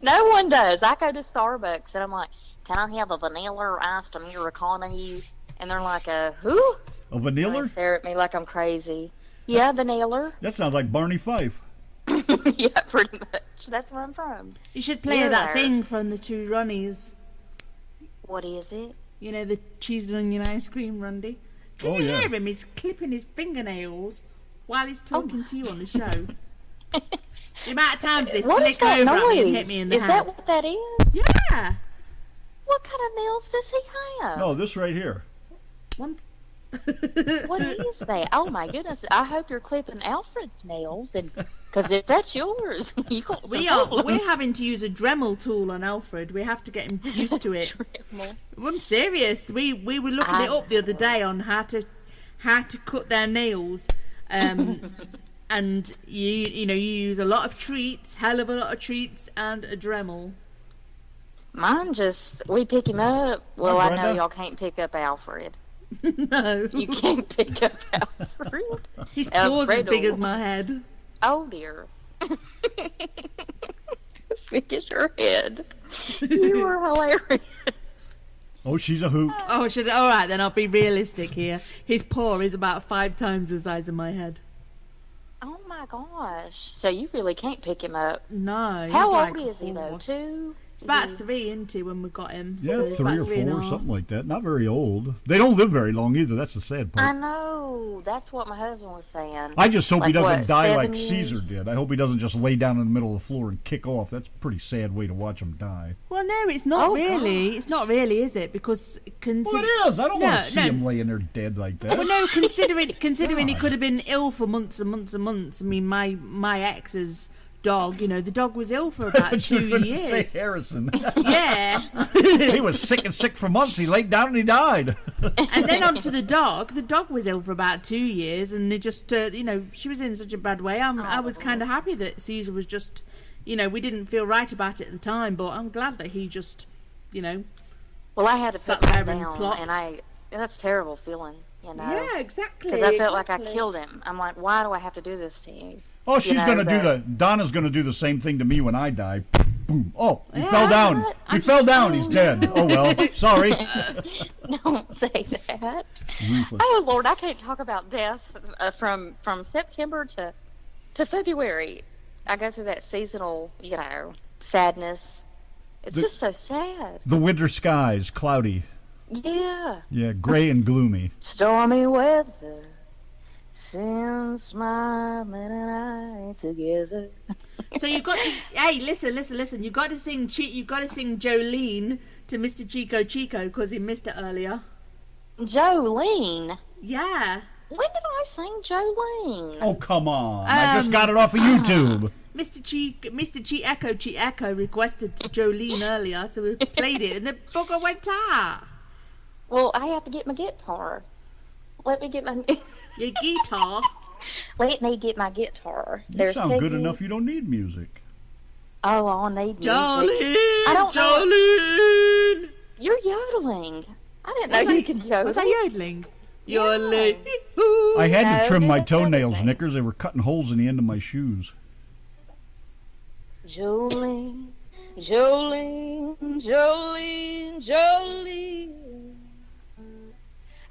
No one does. I go to Starbucks, and I'm like, can I have a vanilla iced Americano? And they're like, who? A And vanilla? they stare at me like I'm crazy. Yeah, vanilla. That sounds like Barney Fife. Yeah, pretty much. That's where I'm from. You should play You're that there. thing from the two Ronnies. What is it? You know, the cheese and onion ice cream, Rundy. Can Oh, you yeah. hear him? He's clipping his fingernails while he's talking to you on the show. The amount of times they What is flick that over at me and noise? hit me in the Is head. that what that is? Yeah. What kind of nails does he have? No, this right here. One. What is that? Oh my goodness! I hope you're clipping Alfred's nails, and because if that's yours, you got some problems. We're having to use a Dremel tool on Alfred. We have to get him used to it. Dremel. I'm serious. We were looking it up the other day on how to cut their nails. And you use a lot of treats, hell of a lot of treats, and a Dremel. Mine we pick him up. Well, Hi, I know Brenda. y'all can't pick up Alfred. No. You can't pick up Alfred. His claw's as Alfredo. big as my head. Oh dear. As big as your head. You are hilarious. Oh, she's a hoot. Oh, all right, then I'll be realistic here. His paw is about 5 times the size of my head. Oh my gosh. So you really can't pick him up. No. How he's old like is he though? horse. 2? It's about 3, isn't he, when we got him? Yeah, So he's 3 or about 3 and a 4, half. something like that. Not very old. They don't live very long either. That's the sad I part. know. That's what my husband was saying. I just hope he Like doesn't what, die 7 like years? Caesar did. I hope he doesn't just lay down in the middle of the floor and kick off. That's a pretty sad way to watch him die. Well, no, it's not Oh, really. gosh. It's not really, is it? Because Well, it is. I don't want to see him laying there dead like that. Well, no, considering he God. could have been ill for months and months and months. I mean, my ex's dog, the dog was ill for about 2 You're gonna say years. Harrison. Yeah. He was sick for months. He laid down and he died. And then on to the dog. The dog was ill for about 2 years, and it just, she was in such a bad way. I was kind of happy that Caesar was just, we didn't feel right about it at the time, but I'm glad that he just, Well, I had to Sat put there him and down, plot. and that's a terrible feeling, Yeah, exactly. Because I felt like I killed him. I'm like, why do I have to do this to you? Oh, she's know, gonna do but- Donna's gonna do the same thing to me when I die. Boom. Oh, he Yeah, fell down. what? He fell down. He's dead. Oh well. Sorry. Don't say that. Ruthless. Oh Lord, I can't talk about death from September to February. I go through that seasonal, sadness. It's just so sad. The winter skies, cloudy. Yeah. Yeah, gray and gloomy. Stormy weather since my man and I together. So you've got to. Hey, listen. You've got to sing. You've got to sing Jolene to Mr. Chico because he missed it earlier. Jolene. Yeah. When did I sing Jolene? Oh come on! I just got it off of YouTube. Mr. Chi Echo requested Jolene earlier, so we played it, and the bugger went out. Well, I have to get my guitar. Let me get my Your guitar. Let me get my guitar. You There's sound good Peggy. enough. You don't need music. Oh, I'll need music. Jolene. I don't know. Jolene. You're yodeling. I didn't know you could yodel. Was I yodeling? Yodeling. I had No, to trim my that's toenails, everything. Knickers. They were cutting holes in the end of my shoes. Jolene, Jolene, Jolene, Jolene.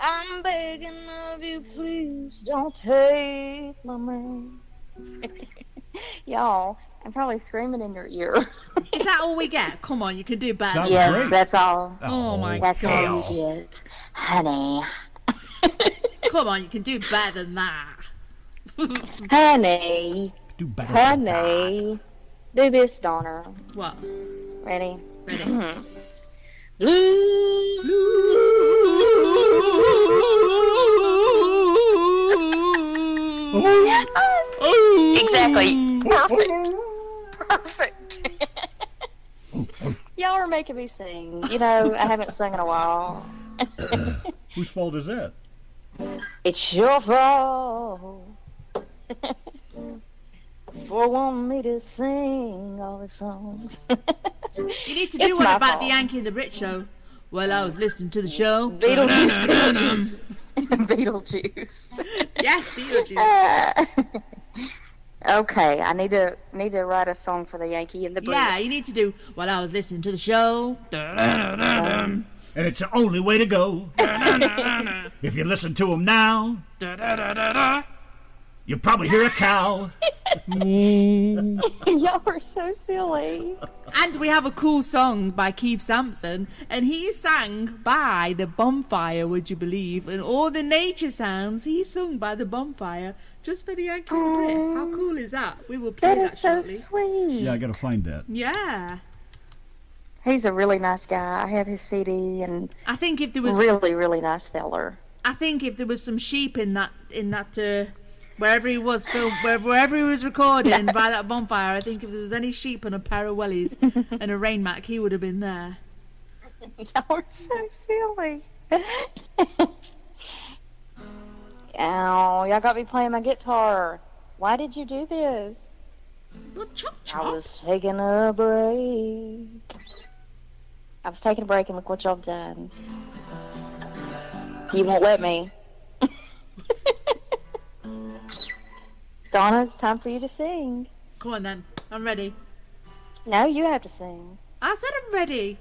I'm begging of you, please don't take my man. Y'all, I'm probably screaming in your ear. Is that all we get? Come on, you can do better. Sounds than Yes, great. that's all. Oh my That's all God. you get, honey. Come on, you can do better than that. Honey. Do better than that. Honey. Do this, Donna. What? Ready? Ready. Exactly. Perfect. Y'all are making me sing. You know, I haven't sung in a while. Whose fault is that? It's your fault for wanting me to sing all the songs. You need to do one about the Yankee and the Brit show. Well, I was listening to the show. Beetlejuice. Beetlejuice. Yes, Beetlejuice. Okay, I need to write a song for the Yankee and the Brit. Yeah, you need to do. Well, I was listening to the show. And it's the only way to go. If you listen to them now, you'll probably hear a cow. Y'all are so silly. And we have a cool song by Keith Sampson, and he sang by the bonfire, would you believe? And all the nature sounds he sung by the bonfire just for the Yankee and the Brit. How cool is that? We will play that shortly. That is so sweet. Yeah, I gotta find that. Yeah. He's a really nice guy. I have his CD, and I think if there was really, really nice feller. I think if there was some sheep in that wherever he was filmed, wherever he was recording by that bonfire, I think if there was any sheep and a pair of wellies and a rain mac, he would have been there. Y'all are so silly. Ow, y'all got me playing my guitar. Why did you do this? Well, chop, chop. I was taking a break. And look what y'all done. You won't let me. Donna, it's time for you to sing. Come on then, I'm ready. No, you have to sing. I said I'm ready.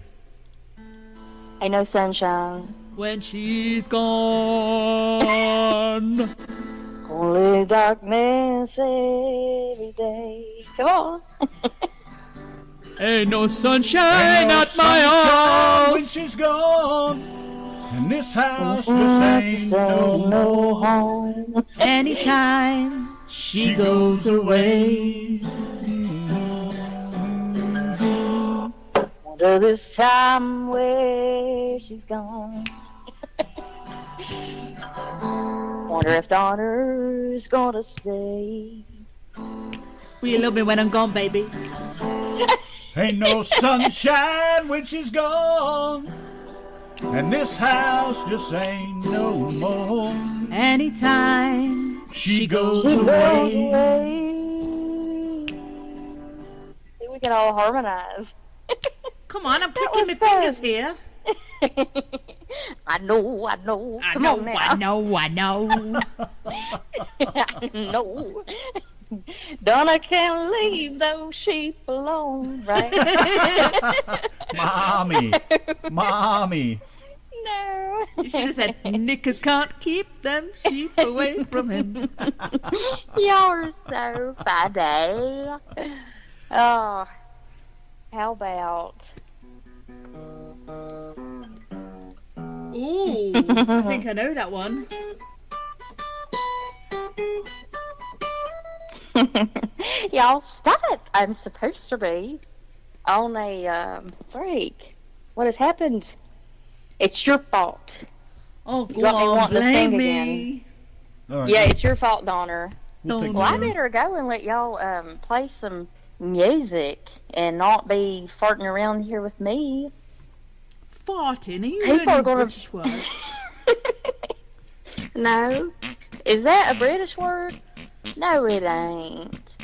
Ain't no sunshine. When she's gone. Only darkness every day. Come on. Ain't no sunshine at my house. When she's gone, and this house just ain't no home. Anytime she goes away. Wonder this time where she's gone. Wonder if Donna's gonna stay. Will you love me when I'm gone, baby? Ain't no sunshine when she's gone, and this house just ain't no more. Anytime she goes away. See, we can all harmonize. Come on, I'm clicking my fingers here. I know. Come on now. I know. I know. Donna can't leave those sheep alone, right? Mommy. No. You should have said, Knickers can't keep them sheep away from him. You're so funny. Oh, how about... Ooh, I think I know that one. Y'all, stop it! I'm supposed to be on a break. What has happened? It's your fault. Oh, you got me wanting to sing me. again. Right. Yeah, it's your fault, Donner. We'll I better go and let y'all play some music and not be farting around here with me. Farting? Are you People are gonna... British words? No. Is that a British word? No, it ain't.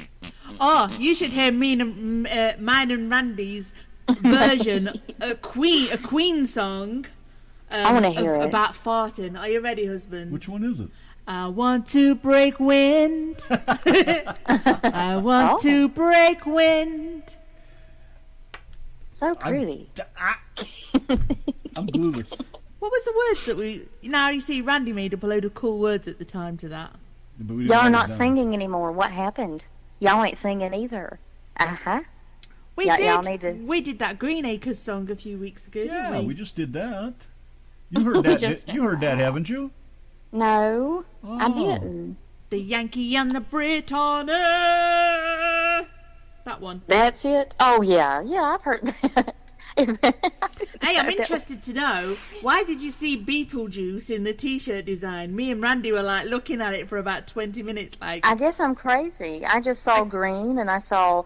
Oh, you should hear mine and Randy's version, a Queen song. I want to hear it. About farting. Are you ready, husband? Which one is it? I want to break wind. I want to break wind. So pretty. I'm clueless. What was the words that we... Now, you see, Randy made up a load of cool words at the time to that. Y'all are not singing anymore. What happened? Y'all ain't singing either. Uh-huh. We did that Green Acres song a few weeks ago, Yeah, didn't we just did that. You heard that, you heard that, haven't you? No, I Oh. didn't. The Yankee and the Brit on air. That one. That's it? Oh, yeah. Yeah, I've heard that. Hey, I'm interested to know, why did you see Beetlejuice in the t-shirt design? Me and Randy were like looking at it for about 20 minutes like. I guess I'm crazy. I just saw green and I saw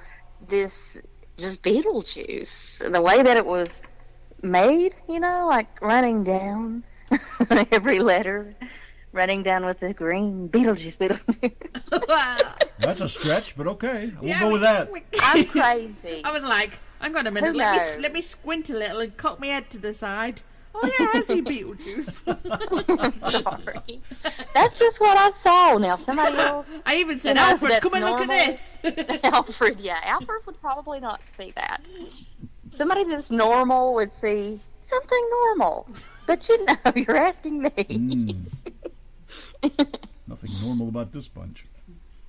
this just Beetlejuice. The way that it was made, you know, like running down every letter. Running down with the green Beetlejuice. Wow. That's a stretch, but okay. We'll go with that. I'm crazy. I was like, hang on a minute, Who let knows? me squint a little and cock my head to the side. Oh yeah, I see Beetlejuice. Sorry. That's just what I saw. Now, somebody else... I even said, you know, Alfred, that's come and look at normal. this. Alfred, yeah. Alfred would probably not see that. Somebody that's normal would see something normal. But you know, you're asking me. Nothing normal about this bunch.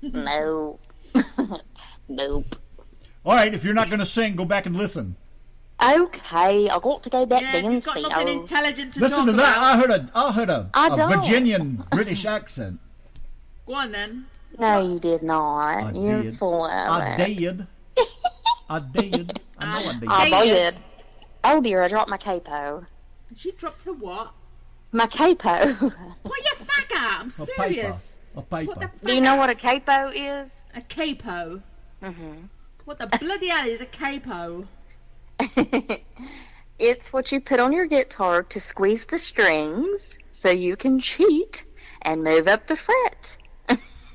No. Nope. All right, if you're not going to sing, go back and listen. Okay, I've got to go back Yeah, there and you've got see. nothing intelligent to Listen talk to that. about. I heard a I don't. Virginian British accent. Go on then. No, you did not. I You're did. full of I it. did. I did. I know I did. I Dang did. it. Oh dear, I dropped my capo. She dropped her what? My capo. Put your fuck out, I'm A serious. paper. A Put the paper. fuck Do you know out. what a capo is? A capo? Mm-hmm. What the bloody hell is a capo? It's what you put on your guitar to squeeze the strings so you can cheat and move up the fret.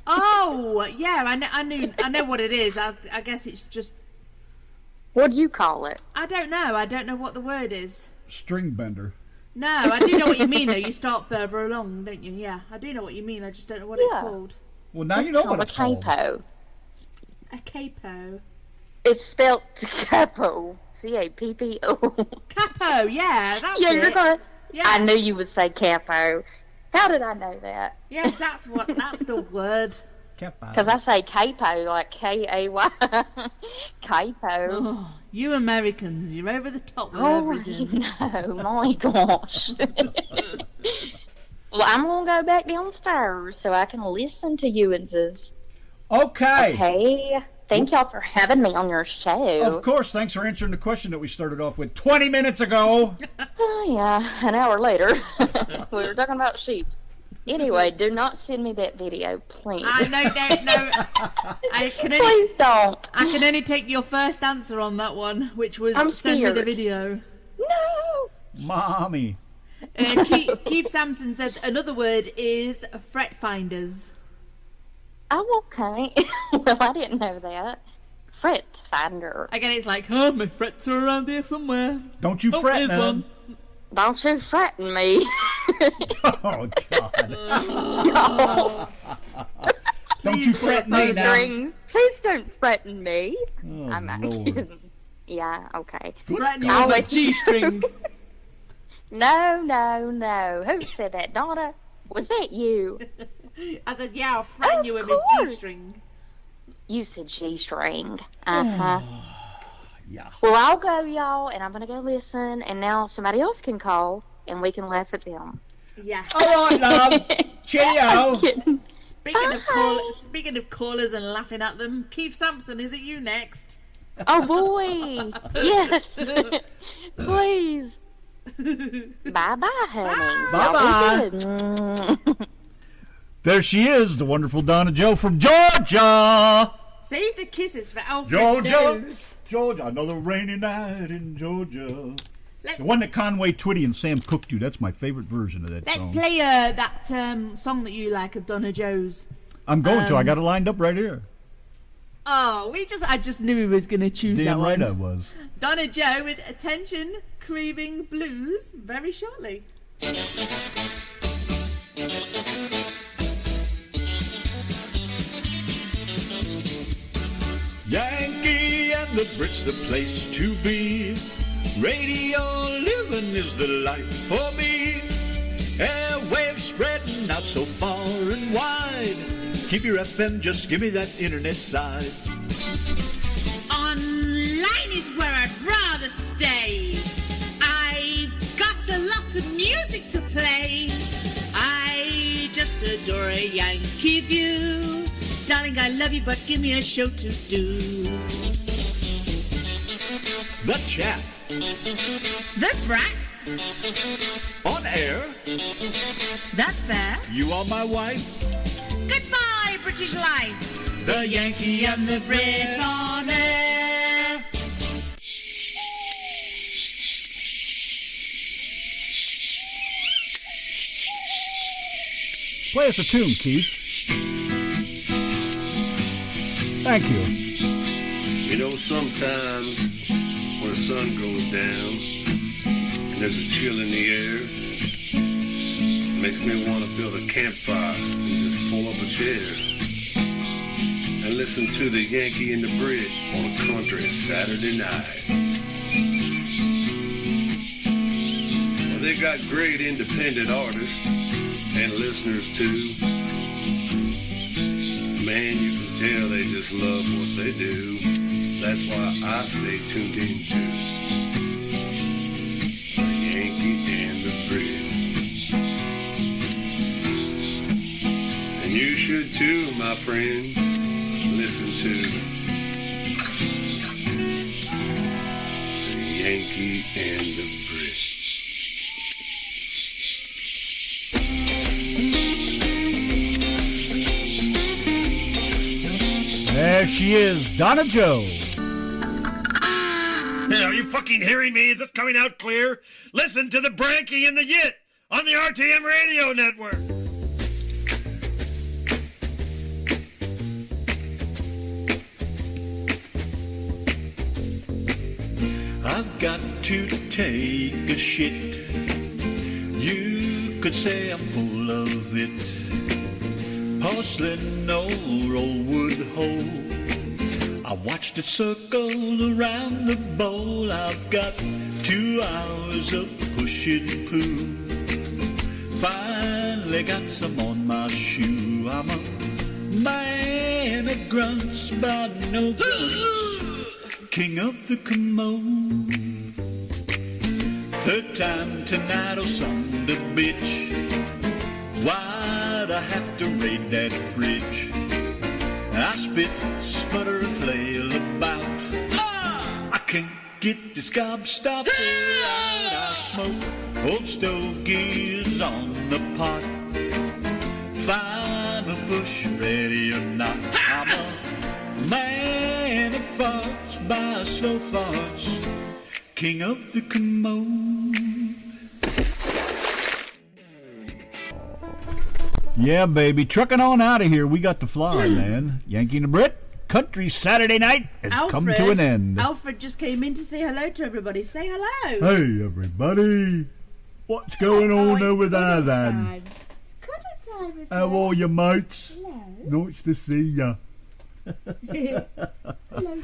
Oh, yeah, I know what it is. I guess it's just, What do you call it? I don't know. I don't know what the word is. String bender. No, I do know what you mean though. You start further along, don't you? Yeah, I do know what you mean. I just don't know what it's Yeah. called. Well, now you know what a it's called. capo. A capo. It's spelled capo. C-A-P-P-O. Capo, yeah, that's Yeah, it. you're gonna. Yes. I knew you would say capo. How did I know that? Yes, that's the word. Because I say capo, like K-A-Y. Capo. Oh, you Americans, you're over the top with Oh, everything. no, my gosh. Well, I'm going to go back downstairs so I can listen to you and Okay. Hey, thank y'all for having me on your show. Of course. Thanks for answering the question that we started off with 20 minutes ago. Oh, yeah, an hour later. We were talking about sheep. Anyway, do not send me that video, please. No. I can only, Please don't. I can only take your first answer on that one, which was I'm send me the scared. video. No. Mommy. Keith Sampson said another word is fret finders. Oh, okay. Well, I didn't know that. Fret finder. Again, it's like, oh, my frets are around here somewhere. Don't you fret, here's man. one. Don't you threaten me. Oh, God. No. Don't you fret me now. Strings. Please don't threaten me. Oh, I'm not Lord. kidding. Yeah, okay. Threaten you I'll with a let you- G-string. No. Who said that? Donna? Was that you? I said, yeah, I'll threaten you with a course. G-string. You said G-string. Uh-huh. Yeah. Well, I'll go, y'all, and I'm going to go listen, and now somebody else can call, and we can laugh at them. Yeah. All right, love. Cheerio. Speaking of callers and laughing at them, Keith Sampson, is it you next? Oh, boy. Yes. Please. Bye-bye, honey. Bye-bye. Y'all be good. There she is, the wonderful Donna Jo from Georgia. Save the kisses for Alfred's Georgia. news. Georgia. Another rainy night in Georgia. Let's- The one that Conway Twitty and Sam Cooke do. That's my favorite version of that Let's song. play that song that you like of Donna Jo's. I'm going to. I got it lined up right here. Oh, I just knew he was going to choose that Damn right one. I was. Donna Jo with Attention Craving Blues very shortly. Yankee and the Brits, the place to be. Radio living is the life for me. Airwaves spreading out so far and wide. Keep your FM, just give me that internet side. Online is where I'd rather stay. I've got a lot of music to play. I adore a Yankee view. Darling, I love you, but give me a show to do. The Chat. The Brats. On air. That's fair. You are my wife. Goodbye, British life. The Yankee and the Brit on air. Play us a tune, Keith. Thank you. You know, sometimes when the sun goes down and there's a chill in the air, it makes me want to build a campfire and just pull up a chair and listen to the Yankee and the Brit on a country Saturday night. Well, they got great independent artists and listeners too. Man, you can tell they just love what they do. That's why I stay tuned into the Yankee and the Brit. And you should too, my friend. Listen to the Yankee and the Brit. There she is, Donna Jo. Are you fucking hearing me? Is this coming out clear? Listen to the Branky and the Yit on the RTM radio network. I've got to take a shit. You could say I'm full of it. Porcelain or old wood hole. I watched it circle around the bowl. I've got 2 hours of push and poo. Finally got some on my shoe. I'm a man of grunts, but no grunts. King of the commode. 3rd time tonight, oh son of a bitch. Why'd I have to raid that fridge? I spit, sputter, and flail about. I can't get this gobstopper out. I smoke old stogies on the pot. Final push, ready or not. I'm a man of farts by slow farts. King of the commode. Yeah, baby. Trucking on out of here. We got to fly, man. Yankee and the Brit. Country Saturday night has come to an end. Alfred just came in to say hello to everybody. Say hello. Hey, everybody. What's going on over there, then? Cuddle time. How are you, mates? Hello. Nice to see ya. Hello,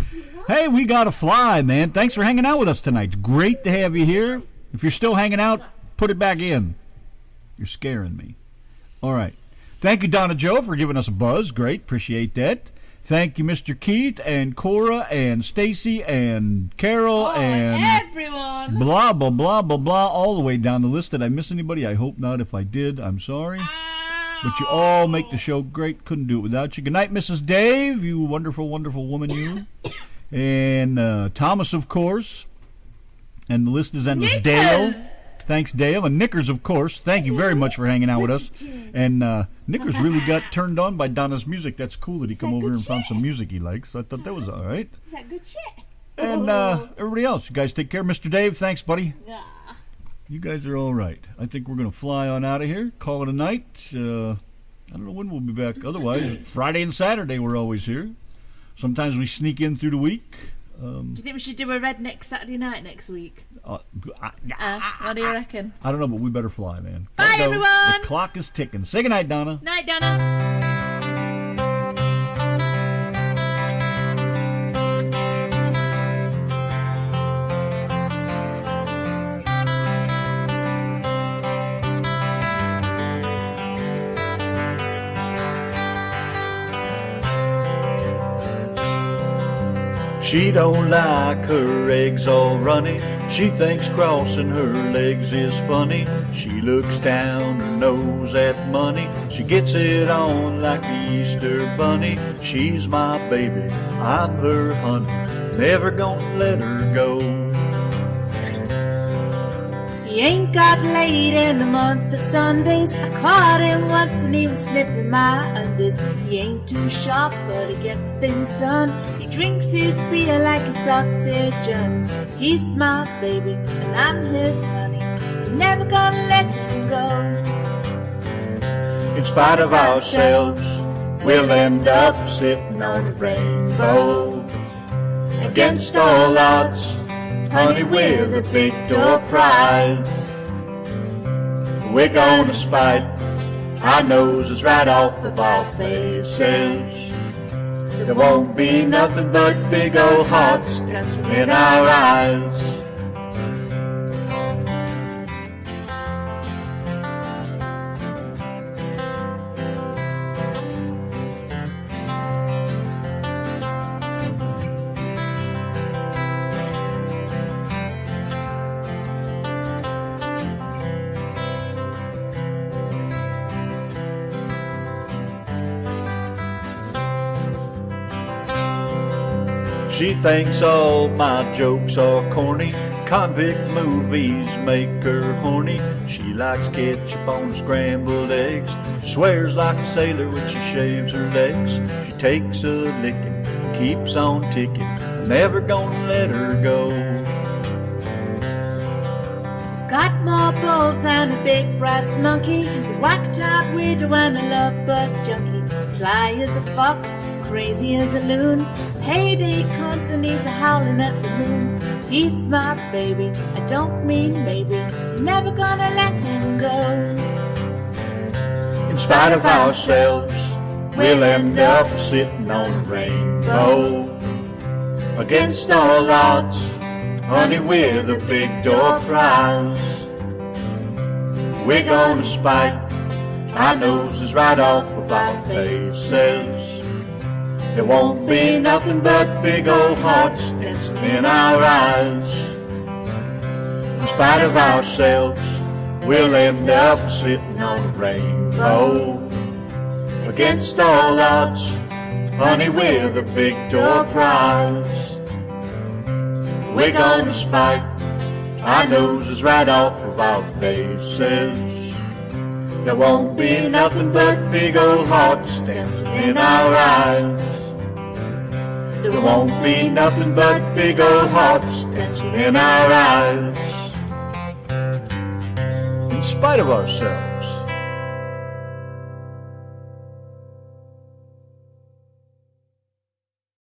sweetheart. Hey, we got to fly, man. Thanks for hanging out with us tonight. It's great to have you here. If you're still hanging out, put it back in. You're scaring me. All right. Thank you, Donna Jo, for giving us a buzz. Great. Appreciate that. Thank you, Mr. Keith and Cora and Stacy and Carol and everyone. Blah, blah, blah, blah, blah, all the way down the list. Did I miss anybody? I hope not. If I did, I'm sorry. But you all make the show great. Couldn't do it without you. Good night, Mrs. Dave, you wonderful, wonderful woman, you. And Thomas, of course. And the list is endless. Dale. Thanks, Dale. And Knickers, of course. Thank you very much for hanging out with us. And Knickers really got turned on by Donna's music. That's cool that he come over here and found some music he likes. So I thought that was all right. Is that good shit? And everybody else, you guys take care. Mr. Dave, thanks, buddy. You guys are all right. I think we're going to fly on out of here. Call it a night. I don't know when we'll be back. Otherwise, Friday and Saturday we're always here. Sometimes we sneak in through the week. Do you think we should do a redneck Saturday night next week? What do you reckon? I don't know, but we better fly, man. Bye, everyone. The clock is ticking. Say goodnight, Donna. Night, Donna. She don't like her eggs all runny. She thinks crossing her legs is funny. She looks down her nose at money. She gets it on like the Easter bunny. She's my baby, I'm her honey. Never gonna let her go. He ain't got laid in the month of Sundays. I caught him once and he was sniffing my undies. He ain't too sharp, but he gets things done. He drinks his beer like it's oxygen. He's my baby and I'm his honey. I'm never gonna let him go. In spite of ourselves, we'll end up sitting on a rainbow. Against all odds, honey, we're the big door prize. We're gonna spite our noses right off of our faces. There won't be nothing but big old hearts dancing in our eyes. She thinks all my jokes are corny. Convict movies make her horny. She likes ketchup on scrambled eggs. She swears like a sailor when she shaves her legs. She takes a licking, keeps on ticking. Never gonna let her go. He's got more balls than a big brass monkey. He's a whacked-out widow and a love-bug junkie. Sly as a fox, crazy as a loon. Payday comes and he's howling at the moon. He's my baby, I don't mean maybe. I'm never gonna let him go. In spite of ourselves, we'll end up sitting on a rainbow. Against all odds, honey, we're the big door prize. We're gonna spike our noses right off of our faces. There won't be nothing but big old hearts dancing in our eyes. In spite of ourselves, we'll end up sitting on a rainbow. Against all odds, honey, we're the big door prize. We're gonna spike our noses right off of our faces. There won't be nothing but big old hearts dancing in our eyes. There won't be nothing but big old hearts dancing in our eyes. In spite of ourselves.